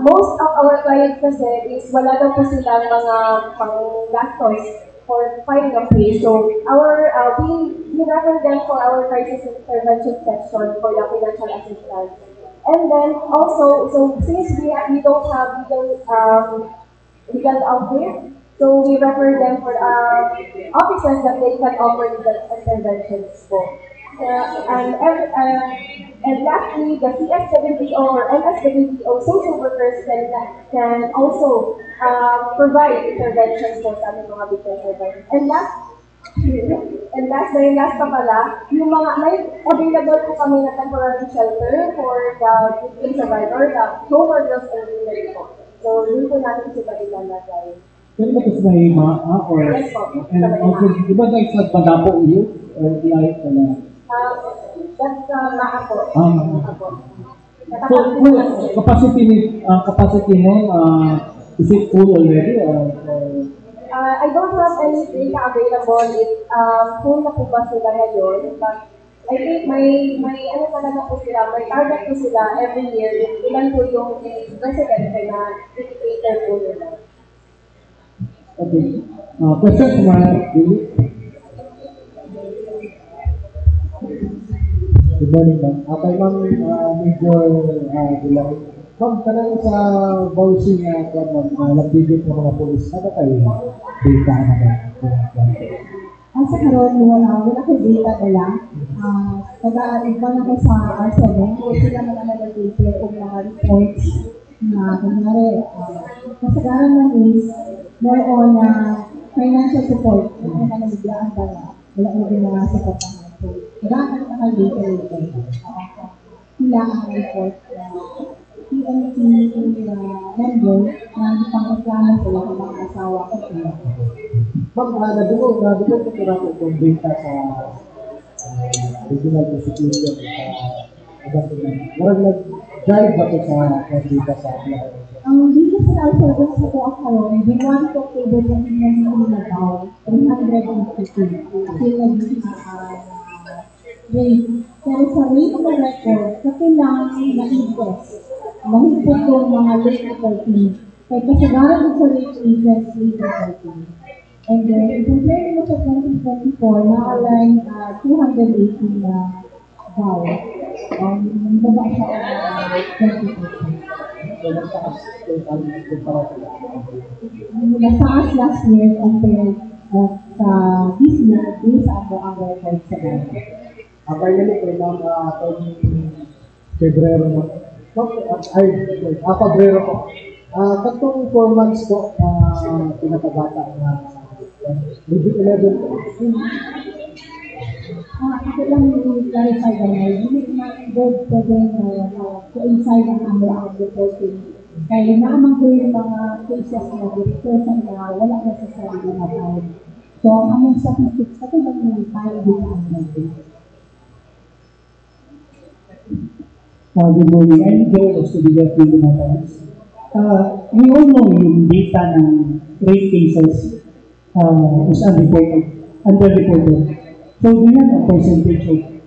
most of our clients kasi is wala daw po silang mga pang-gastos for filing a case. So, we refer them for our Crisis Intervention Section for the financial assistance. And then also, so since we don't have legal outfit, so we refer them for officers that they can offer legal interventions for. And lastly, the CSWPO or MSWPO social workers can also provide interventions for sa aming mga victim survivors. And last, And last pa pala, yung mga, may available po kami na temporary shelter for the victim survivor, the home girls and women po. So, yun po natin sila ilalagay. Pero ba ito sa may maa or... Yes po. And also, di ba guys, nagpadapo yun? Or like, That's Maha po. Maha po. So, capacity mo, is it full already? I don't have any data available if full na po ba sila ngayon, but I think may ano talaga po sila, may target po sila every year, ilan po yung resident na indicator po nila. Okay. Questions, Billy? Good morning, ma'am. Kay ma'am, Major Dulay. Ma'am, tanong sa bouncing nagbibig ng mga polis, ano kayo data na ba? Sa karoon, wala ko data dala. Iba na ko sa R7, kung sila mga nalagay kung mga reports na kunyari, kasagaran lang is more on financial support. Yung mga nabiglaan dala, wala mo din na support ang so, wala ka data dito. Sila ang report na PNC member na ipang-reklamo sila ng mga asawa ko sila. Ma'am, nadugo ko kira ko itong data sa regional prosecution sa iba't ibang. Marag nag-drive ba ito sa data sa ang dito sa R7 sa ko karon, ginawa ko October 2019 na daw, 352. Kasi rate. Pero sa rate na record, sa kailangan na-invest. Mahigpit yung mga rate na 13. Kaya kasagaran sa rate agents, rate na 13. And then, i-compare mo sa 2024, na-align 280 na daw. Baba siya 20%. Nataas last year compared sa this year based sa ang record sa bank. Finally, kay ma'am, Febrero na. Febrero po. Katong 4 months po, pinakabata na maybe 11 po. Ako lang i-clarify ka na, hindi naman good pwede to inside ang amount of reporting. Kaya naman ko yung mga cases na refer sa na wala na sa sarili na time. So, ang among statistics, ako lang yung time dito ang natin. Good morning. I'm Joel Ostudiga from the Netherlands. We all know yung data ng rape cases is underreported. So, do you have a percentage of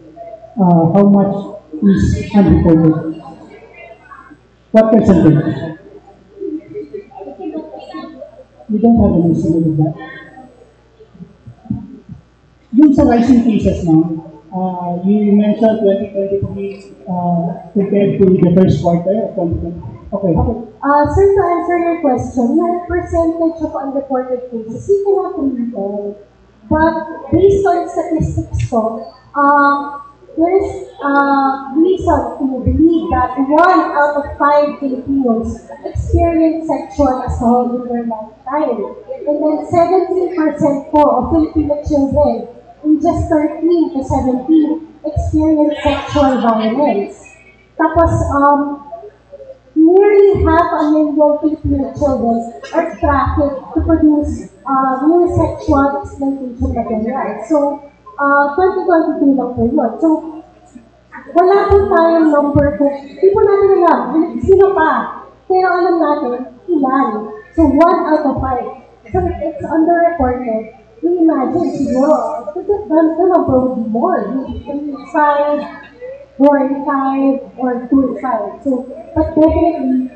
how much is unreported? What percentage? We don't have an estimate of that. Yung sa rising cases now, you mentioned 2023 compared to the first quarter of 2020. Okay. Sir, to answer your question, yung percentage of unreported cases, we cannot really tell. But based on statistics po, there is reason to believe that 1 out of 5 Filipinos experience sexual assault in their lifetime. And then 17% po of Filipino children in just 13 to 17 experience sexual violence. Tapos, nearly 500,000 Filipino children are trafficked to produce new sexual exploitation material. So, 2022 lang po yun. So, wala po tayong number po. Hindi po natin alam sino pa. Pero alam natin, ilan. So, 1 out of 5. So, it's underreported. We imagine, siguro, the number would be more. 5, 4 and 5, or 2 and 5. So, but definitely,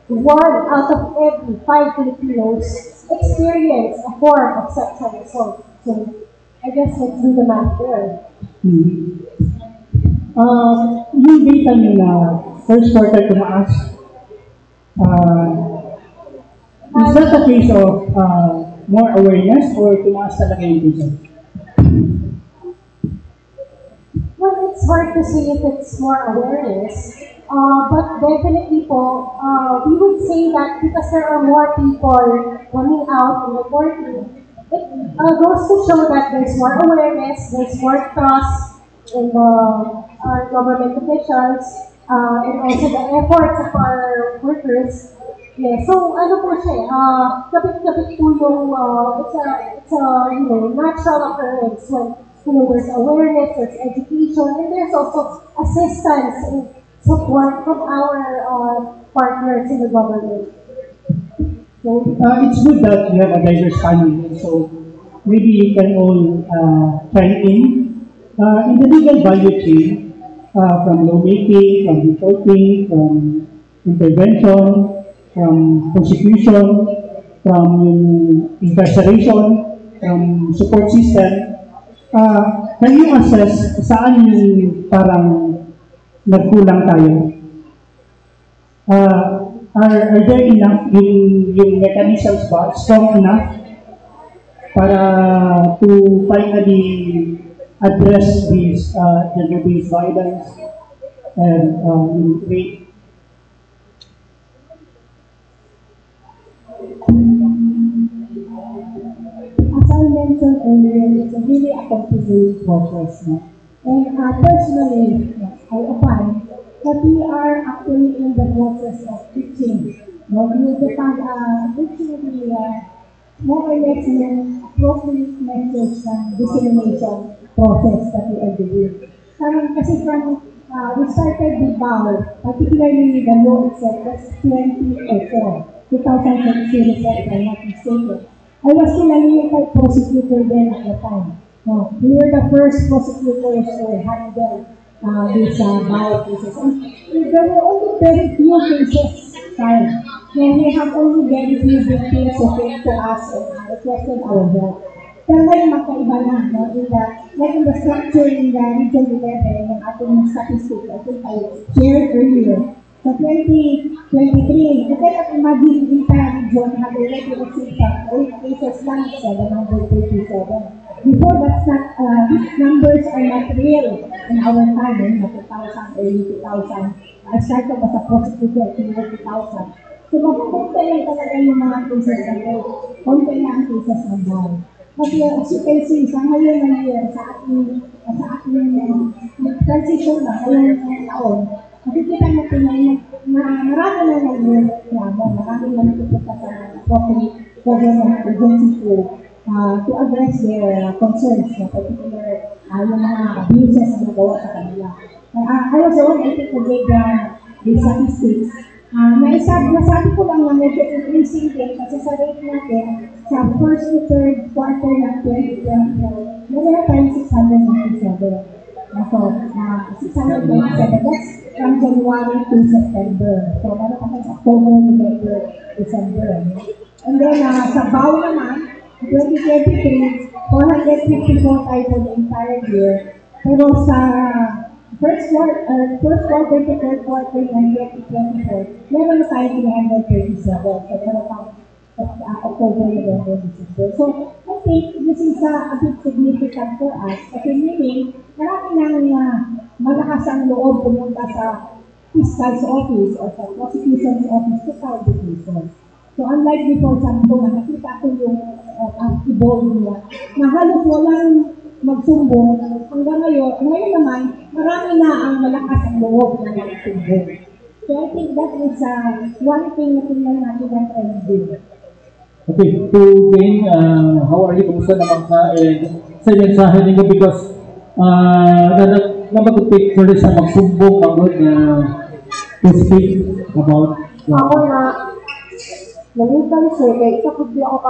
1 out of every 5 Filipinos experience a form of sexual assault. So, I guess let's do the math there. Yung data nyo na first quarter tumaas, is that a case of more awareness or tumaas talaga yung cases? Well, it's hard to say if it's more awareness, but definitely po, we would say that because there are more people coming out and reporting, it goes to show that there's more awareness, there's more trust in our government officials, and also the efforts of our workers. Yeah, so ano po siya, kapit-kapit po yung, it's a, natural occurrence when, there's awareness, there's education, and there's also assistance and support from our partners in the government. So it's good that we have a diverse panel. So maybe you can all chime in the legal value chain, from lawmaking, from reporting, from intervention, from prosecution, from incarceration, from support system. Can you assess saan yung parang nagkulang tayo? Are there enough yung mechanisms ba strong enough para to finally address these gender-based violence and rape? As I mentioned earlier, it's a really a continuing process. No? And personally, I opine that we are actually in the process of teaching. No? We define teaching the more or less appropriate message and dissemination process that we are doing. Kasi from we started the BAL, particularly the law itself, that's 2004, 2016, if I'm not mistaken. I was still a unified prosecutor then at the time. We were the first prosecutors to handle these BAL cases. And there were only very few cases, and we have only very few victims who came to us and requested our help. Pero ngayon magkaiba na, no? In the structure in the Region 11, yung ating statistics, I think I shared earlier. So 2023, you cannot imagine the entire region had already received 8 cases lang, 737. Before that's not, these numbers are not real in our time, in 2000, early 2000. I started as a prosecutor in 2000. So mapupunta lang talaga yung mga cases na ito. Konti lang ang cases na dahil. But as you can see, sa ngayon na year, sa ating transition na, ngayong taon, nakikita natin na marami na nag-reklamo, marami na nagpupunta sa appropriate government agency to address their concerns, particular yung mga abuses na nagawa sa kanila. I was the one I think to give the statistics. Nasabi ko lang na medyo increasing din kasi sa rate natin sa first to third quarter ng 2024, meron tayong 697. So, 697, that's from January to September. So, meron kami sa October, November, December. And then, sa BAW naman, 2023, 454 tayo for the entire year. Pero sa first quarter to third quarter ng 2024, meron tayo 337. So, meron pang October, November, December. So, I think this is a bit significant for us. Kasi meaning, marami nang malakas ang loob pumunta sa fiscal's office or sa prosecution's office to file the cases. So, unlike before, sabi ko nga, nakita ko yung evolve nila, na halos walang magsumbong hanggang ngayon naman, marami na ang malakas ang loob na magsumbong. So, I think that is one thing na tingnan natin ang trend din. Okay, to Jane, how are you? Kumusta naman ka? And sa mensahe ninyo because na mag-picture sa magsumbong magod na to speak about ako na nalitan siya, kaya isa po di ako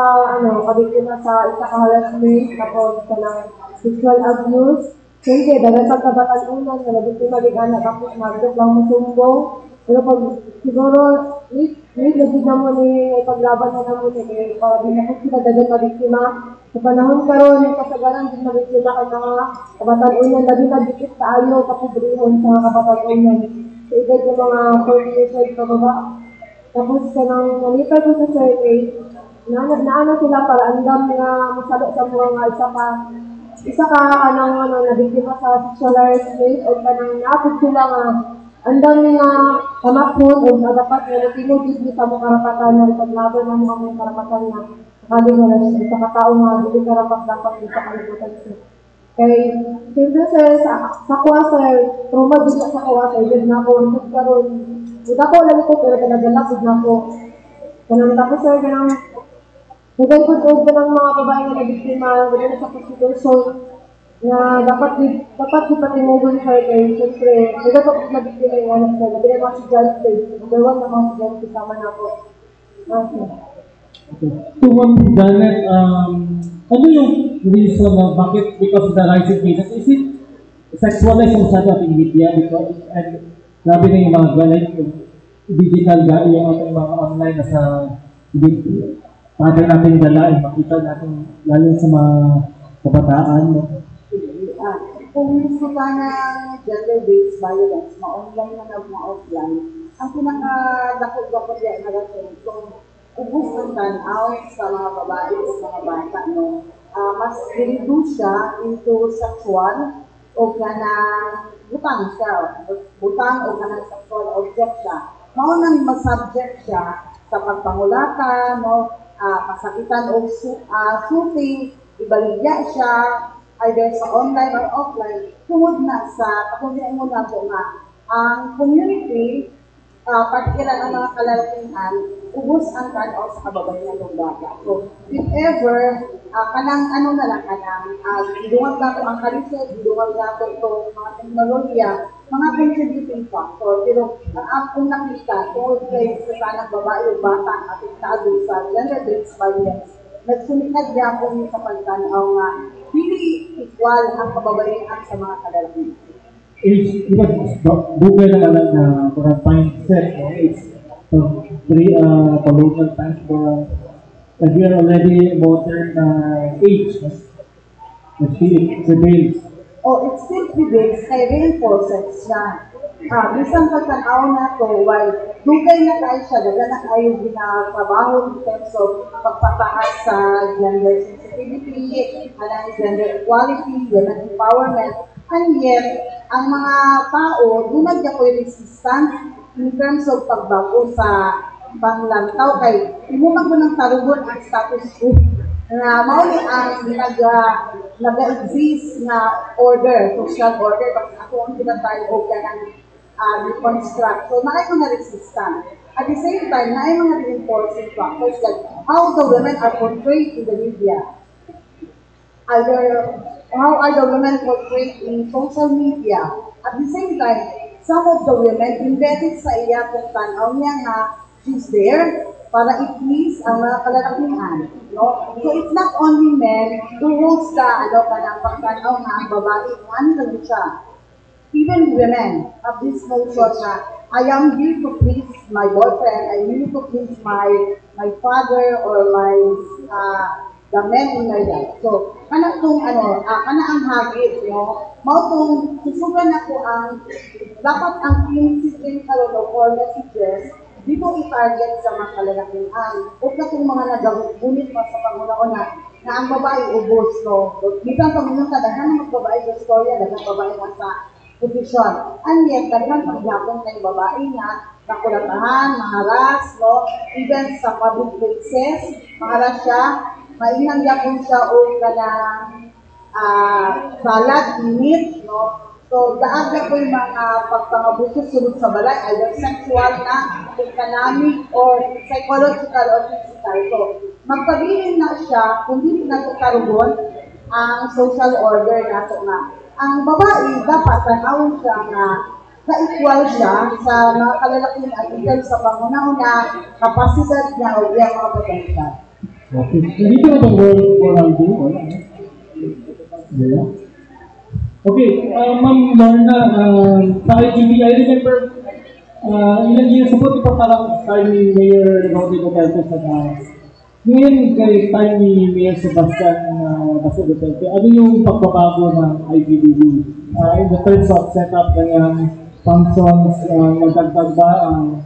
kabiktima sa isa ka-harassment, tapos ka ng sexual abuse. Siyempre, dagat sa kabatanunan, na nabiktima din anak, tapos magdok lang masumbong. Pero pag siguro, lagid na mo ni ipaglaban na mo ni para di na po sila dagat na biktima. Sa panahon karon yung kasagaran din na biktima ka mga kabatanunan, labi na dikit sa ayo, kapobrehon sa kabatanunan. Sa edad yung mga 40 years old ka baba. Tapos kanang nalipay ko sa survey, naano sila para andam nga masalo sa mga isa ka nabiktima sa sexual harassment o kanang naapod sila nga andam nga kamakon o dapat nga natinugid sa mga karapatan na paglaban ng mga karapatan na Lagi mo lang siya, sa katao nga, hindi ka rapat dapat din sa kalibutan siya. Kay, siyempre sir, sa kuha sir, trauma din sa kuha sir, yun na ako, nagkaroon, hindi ako alam ko, pero talagalapod na ako. Ganun tapos sir, ganun, nagagod ko ng mga babae na nabiktima, ganun sa prostitution, na dapat di patimugon sir, kay siyempre, nagagod nabiktima yung anak sir, labi na mga si Justice, number one na mga si Justice, sama na ako. Okay. So, Janet, ano yung reason na bakit because of the rising cases? Is it sexualized yung sa ating media? Because, and grabe na yung mga galay, digital ga, yung ating mga online na sa pwede natin dalain, makita natin lalo sa mga kabataan. Kung gusto ka ng gender-based violence, ma-online na ma-offline, ang pinaka-dakot-dakot yan na rason, kung ubus ang tanaw sa mga babae o mga bata, no? Mas reduce siya into sexual o kanang butang siya, butang o kanang sexual object siya. Maunang masubject siya sa pagpangulata, no? Kasakitan o shooting, ibaligya siya, either sa online or offline, tungod na sa, katulad mo na po nga, ang community, particular ang mga kalalakihan, ubos ang tanaw sa kababaihan ng bata. So, if ever, kanang ano na lang, kanang giduwag na po ang kalisod, giduwag na po itong mga teknolohiya, mga contributing factor. Pero ang akong nakita, tungkol kay sa kanang babae o bata apektado sa gender-based violence, nagsunikad niya po sa pagtanaw nga, hindi equal ang kababaihan sa mga kalalakihan. Google naman lang na parang mindset, no? It's very colonial times for we are already modern age. Let's see, it prevails. It still prevails, kaya reinforces siya. Bisang pagtanaw na to, while dugay na tayo siya, daga na tayo ginatrabaho in terms of pagpataas sa gender sensitivity, gender equality, gender empowerment, and yet, ang mga tao, dunag niya ko'y resistance in terms of pagbago sa panglantaw kay imuman ko ng tarugon ang status quo na mauli ang nag-exist na order, social order, kasi ako ang pinatay o kanang reconstruct. So, naay mga resistance. At the same time, naay mga reinforcing factors like how the women are portrayed in the media. How are the women portrayed in social media? At the same time, some of the women embedded sa iya kung tanaw niya nga she's there para i-please ang mga kalalakihan. No? So it's not only men who holds the kanang pagtanaw nga ang babae, ano lang siya. Even women have this notion na I am here to please my boyfriend, I am here to please my father or my the men in my life. So, kana tong kana ang hagit, no? Mao tong susugan ako ang dapat ang team system karon o core messages dito i-target sa mga kalalakihan. O katong mga nagagunit pa sa panguna-una na ang babae ubos, no? Bitang pamunta daghan ng babae sa istorya, daghan babae nga sa posisyon. And yet, daghan paghapon na yung babae nga nakulatahan, maharas, no? Even sa public places, maharas siya, mainang yapon siya o kanang salad, init, no? So, daan na po yung mga pagpangabuso sunod sa balay, either sexual na, economic, or psychological or physical. So, magpabilin na siya, kung hindi na ito karugon, ang social order na ito nga. Ang babae, dapat tanawin siya na na-equal siya sa mga kalalaking at sa pangunahuna, kapasidad niya o iyang mga potential. Okay. Nandito na bang world for all do? Wala. Yeah. Okay, Ma'am Lorna, sa IGB, I remember ilang years ago, di pa parang time ni Mayor Rodrigo Duterte sa ngayon kay time ni Mayor Sebastian Baso Duterte, ano yung pagbabago ng IGBB? In the terms of setup ng functions, nagdagdag ba ang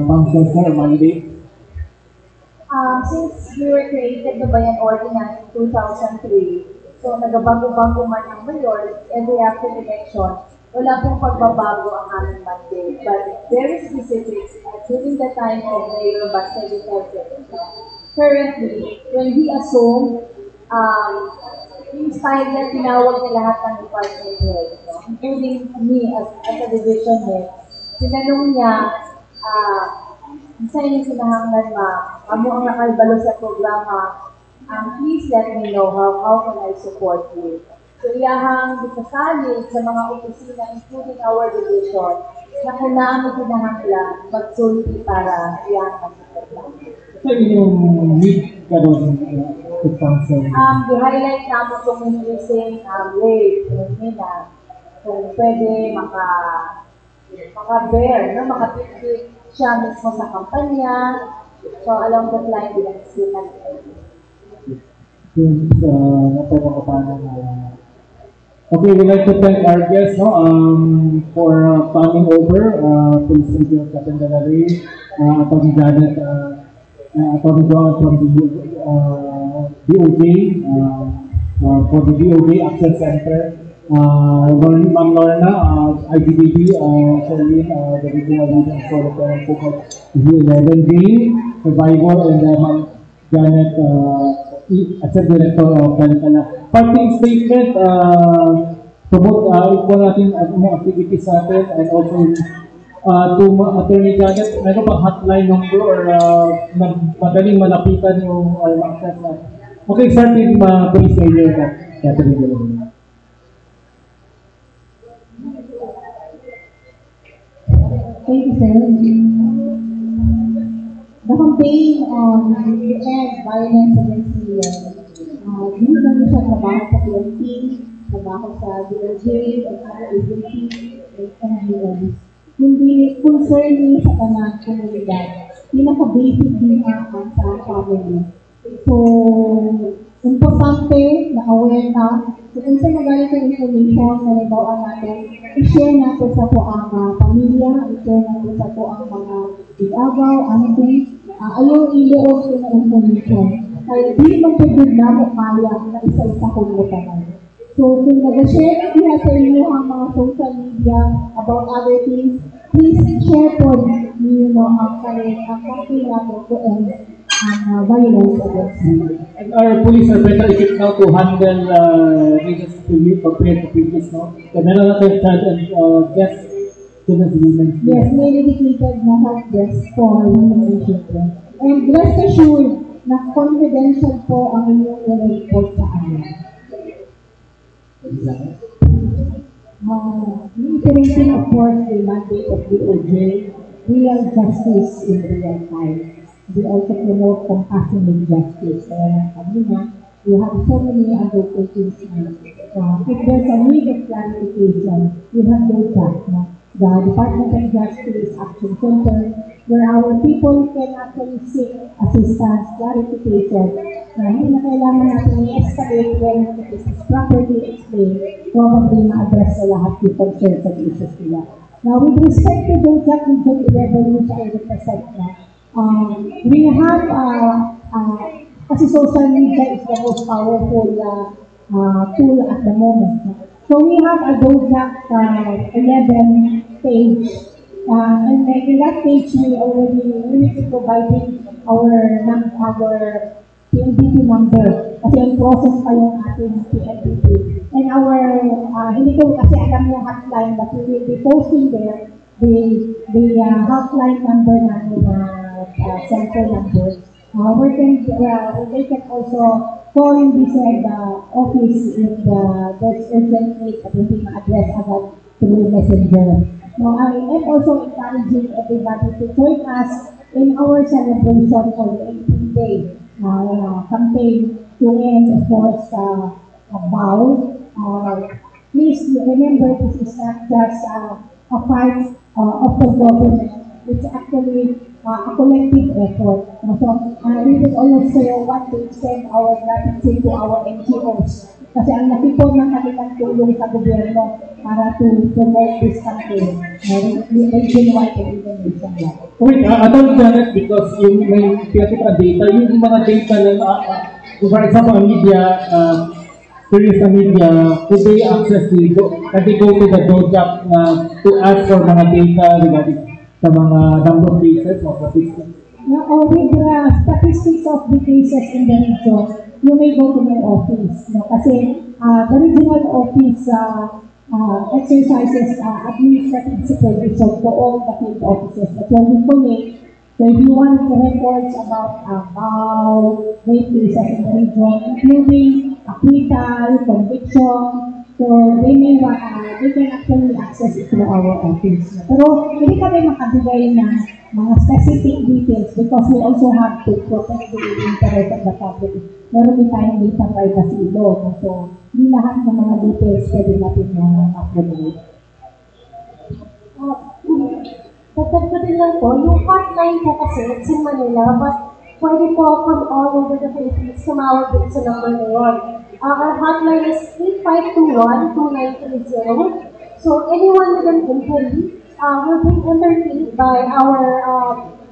functions or mandate? Since we were created the Bayan Ordinance in 2003, so nagabago-bago man ang mayor every after election, wala pong pagbabago ang aming mandate. But very specific, during the time of Mayor Baste Duterte, currently, when he assumed, yung style niya, tinawag niya lahat ng department head, no? Including me as a division head. Tinanong niya, isa yung sinahanglan amo ang nakalbalo sa programa, please let me know how can I support you. So iyahang bisasali sa mga opisina, including our division, na kung namin kinahanglan, magsulti para iyahang support. So yung lead ka doon to sponsor? I-highlight namin kung using rate, kung pwede maka-bear, no? Makapipit siya mismo sa kampanya. So along that line, binagsipan natin. Okay, we'd like to thank our guests for coming over. Please thank you, Captain Gallery, Atty. Janet, Atty. John from the DOJ, for the DOJ Access Center, Ma'am Lorna, IGDB, Sherlyn, the regional leader for the parent focus, 11J, Survival, and Ma'am Janet, Assistant Director of Kalikana. Parting statement, promote po natin mga activities natin, and also to Attorney Janet, meron bang hotline number or madaling malapitan yung access natin? Okay, start with police area Catherine Gallery. Thank you, sir. The campaign on the end violence against women, hindi lang siya trabaho sa PNP, trabaho sa DOJ, at other agencies, and NGOs. Hindi concerning sa kanang komunidad. Pinaka-basic din ang sa family. So, importante na aware na kung saan magaling yung information na nabawaan natin, i-share natin sa po ang pamilya, i-share natin sa po ang mga igabaw, aunties, ayaw iliog ko na information. Kaya di magpagod na mo kaya na isa-isa kong mutanan. So, kung nag-share na sa inyo ang mga social media about other things, please share po niyo ang campaign natin to end violence against women. And our police are better equipped now to handle cases compared to previous, no? So, meron natin child and guest students and women. Yes, may dedicated na help desk for women and children. And rest assured na confidential po ang inyong i-report sa amin. Implementing, of course, the mandate of DOJ, real justice in real time. We also promote compassionate justice. Kaya kanina, we have so many advocates. If there's a need of clarification, we have data. The Department of Justice Action Center, where our people can actually seek assistance, clarification. Hindi na kailangan natin i-escalate when it is properly explained, probably ma-address sa lahat yung concerns at issues nila. Now, with respect to those that we do level which I represent na, we have, kasi social media is the most powerful tool at the moment. So we have a DOJAC 11 page, and in that page we will be providing our PNDT number, kasi yung process pa yung ating PNDT. And our, hindi ko kasi alam yung hotline, but we will be posting there the hotline number natin center number. They can also call in this office if there's urgent need at hindi ma-address agad through messenger. Now, I am also encouraging everybody to join us in our celebration for the 18th day campaign to end, of course, please remember this is not just a fight of the government. It's actually a collective effort. So, we will also want to extend our gratitude to our NGOs. Kasi ang laki po ng kanilang tulong sa gobyerno para to promote this campaign. Region-wide and even nationwide. Wait, Attorney Janet, because yung may pinakita data, yung mga data na, for example, ang media, serious na media, could they access can they go to the DOJAC to ask for mga data regarding sa mga number of cases o statistics? with the statistics of the cases in the region, you may go to my office. No? Kasi the regional office exercises administrative supervision to all the field offices that will be collect. So if you want reports about rape cases in the region, including acquittal, conviction, so they can actually access it through our office. Pero hindi kami makabigay ng mga specific details because we also have to protect the interest of the public. Meron din tayong data privacy law. So, hindi lahat ng mga details pwede natin ma-provide. Tatag ko din lang po, yung hotline po kasi, it's in Manila, but pwede po from all over the Philippines tumawag din sa number na yun. Our hotline is 8521-2930. So anyone with an inquiry will be entertained by our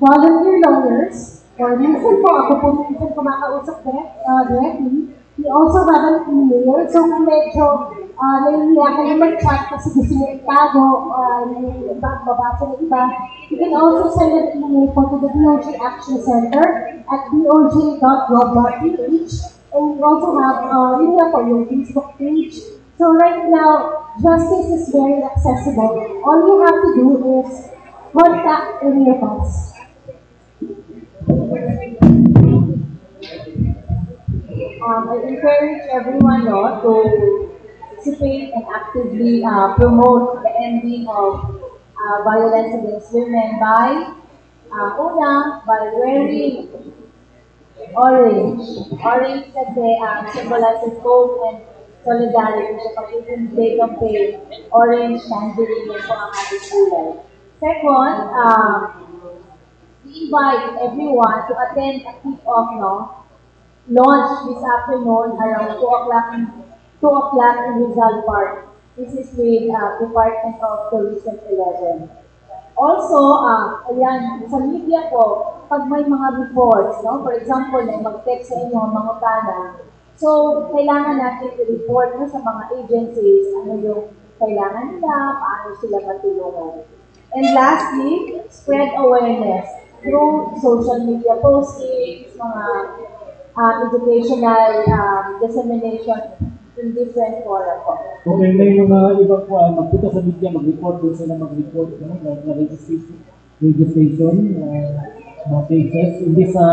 volunteer lawyers. Or minsan po, ako po minsan kumakausap directly. We also have an email. So kung medyo nahihiya kayo mag-chat kasi gusto nyo itago yung babasa ng iba, you can also send an email po to the DOJ Action Center at doj.gov.ph. And we also have yung Facebook page. So right now, justice is very accessible. All you have to do is contact any of us. I encourage everyone to participate and actively promote the ending of violence against women by wearing orange. Orange kasi symbolizes hope and solidarity. So pag day campaign, orange, tangerine, yun po ang ating kulay. Second, we invite everyone to attend a kick-off launch this afternoon around 2 o'clock in Rizal Park. This is with Department of Tourism 11. Also, sa media po, pag may mga reports, for example, may mag-text sa inyo, mga tana, so kailangan natin i-report sa mga agencies, ano yung kailangan nila, paano sila matulungan. And lastly, spread awareness through social media postings, mga educational dissemination in different fora po. Okay, may mga ibang magpunta sa media, mag-report doon sila mag-report na registration, mga cases, hindi sa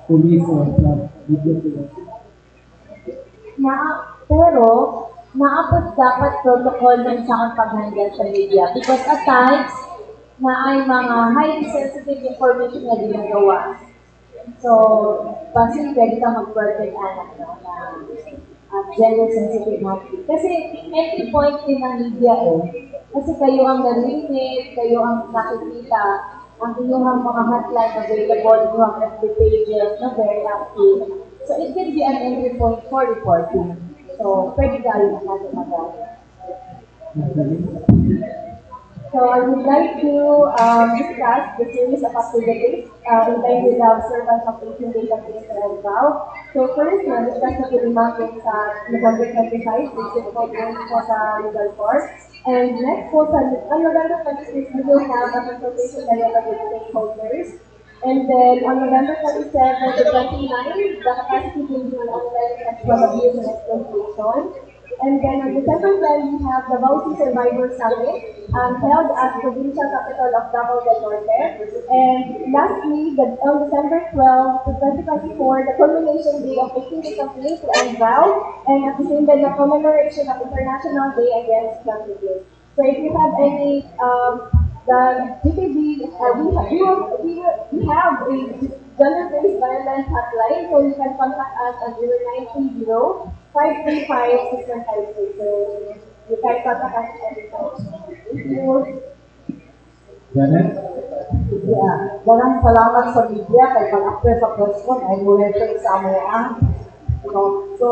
police o sa media sila. Pero, naabot dapat protocol ng sa pag-handle sa media because at times, na ay mga highly sensitive information na ginagawa. So, kasi pwede ka mag-perfect anak na gender-sensitive natin. Kasi, entry point din ng media kasi kayo ang narinig, kayo ang nakikita, ang inyong mga hotline available, you have FB pages na very active. So, it can be an entry point for reporting. So, pwede tayo natin mag-aral. So, I would like to discuss the series of activities in line with the observance of 18 database and now. So, first, na-discuss na po natin sa November 25, which is po sa Legal Court. And next po, on November 26, we will have a consultation dialogue with stakeholders. And then, on November 27 to 29, the capacity building on online sexual abuse and exploitation. And then on December 12, we have the Bausi Survivor Summit held at Provincial Capital of Davao del Norte. And lastly, on December 12 to 2024, the culmination day of 18 campaign to end well, and at the same time, the commemoration of International Day Against Trafficking. So if you have any, the GTV, we have a gender-based violence hotline, so you can contact us at 0930 535-6156. So, you can contact us anytime. Thank you. Janet? Yeah. Maraming salamat sa media kay pag-after sa press con ay mula siya sa amoang. So,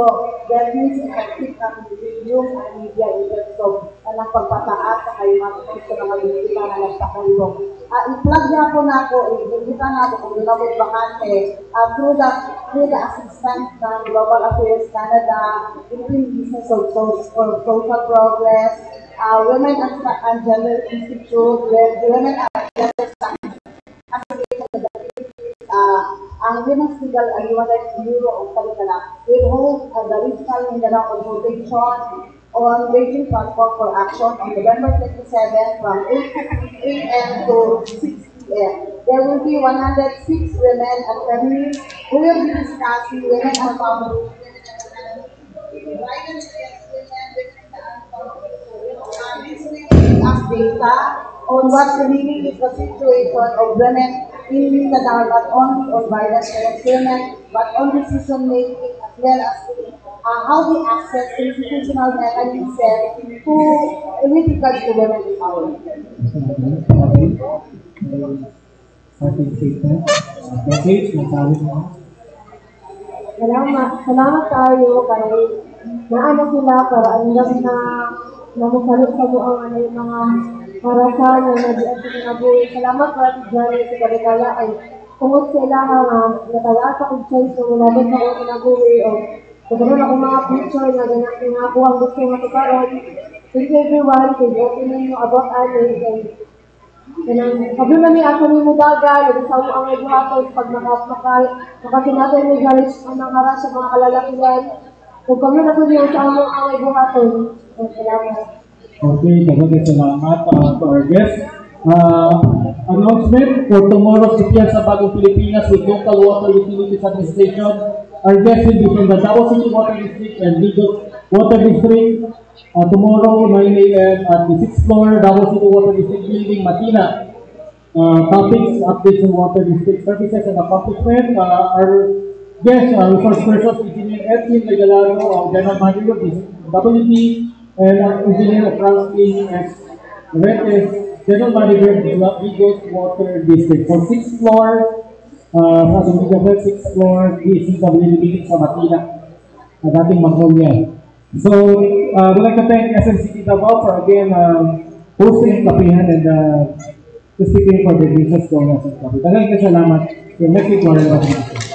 that means effective ang yung media in terms of ang pagpataas sa kayo mga sa mga biktima na nagpakayong. I-plug niya po na ako, i-invita na ako kung nilabot bakante through the assistance ng Global Affairs Canada, Philippine Business of Social Progress, Women and Gender Institute, Women and Gender Studies, ang Women's Legal and Human Rights Bureau of Talikala will hold the regional Mindanao consultation on Beijing Platform for Action on November 27 from 8 a.m. to 6 p.m. There will be 106 women and families who will be discussing women empowerment, violence against women, this will give us data on what really is the situation of women in Mindanao, not only on violence against women, but on decision making as well as how we access institutional mechanisms to with regards to women empowerment. Salamat tayo kay naano sila para hanggang na namusalot sa buong mga harapan na nag-iat sa nabuhay. Salamat para si Johnny sa Talikala ay kung sila natala sa kong choice na mulabot sa akong nabuhay o kaganoon ako mga picture na ganyan nga ako ang gusto nga tukaroon. Thank you everyone, kay opening nyo about amin. Sabi na niya ako ni Mudaga, nag-isaw ang may buhaton pag makasinatan may galis ang nangaras sa mga kalalakihan. Kung kami na po niya sa among ang may buhaton. Salamat. Okay, salamat to our guest. Announcement for tomorrow's Sipian sa Bagong Pilipinas with Local Water Utilities Administration. Our guest will be from the Davao City Water District and Legal Water District. Tomorrow, 9 a.m. at the 6th floor, Davao City Water District Building, Matina. Topics, updates on Water District services and accomplishment. Our guest, resource person, Engineer Edwin Regalado, General Manager of WT, and Engineer Franklin S. Retes, General Manager of Vigos Water District. For 6th floor, sa Domingo 6th floor, DCW Building sa Matina, dating Magnolia. So, we'd like to thank SMCT Davao for again hosting Kapihan and speaking for the business going on. Salamat. Next week,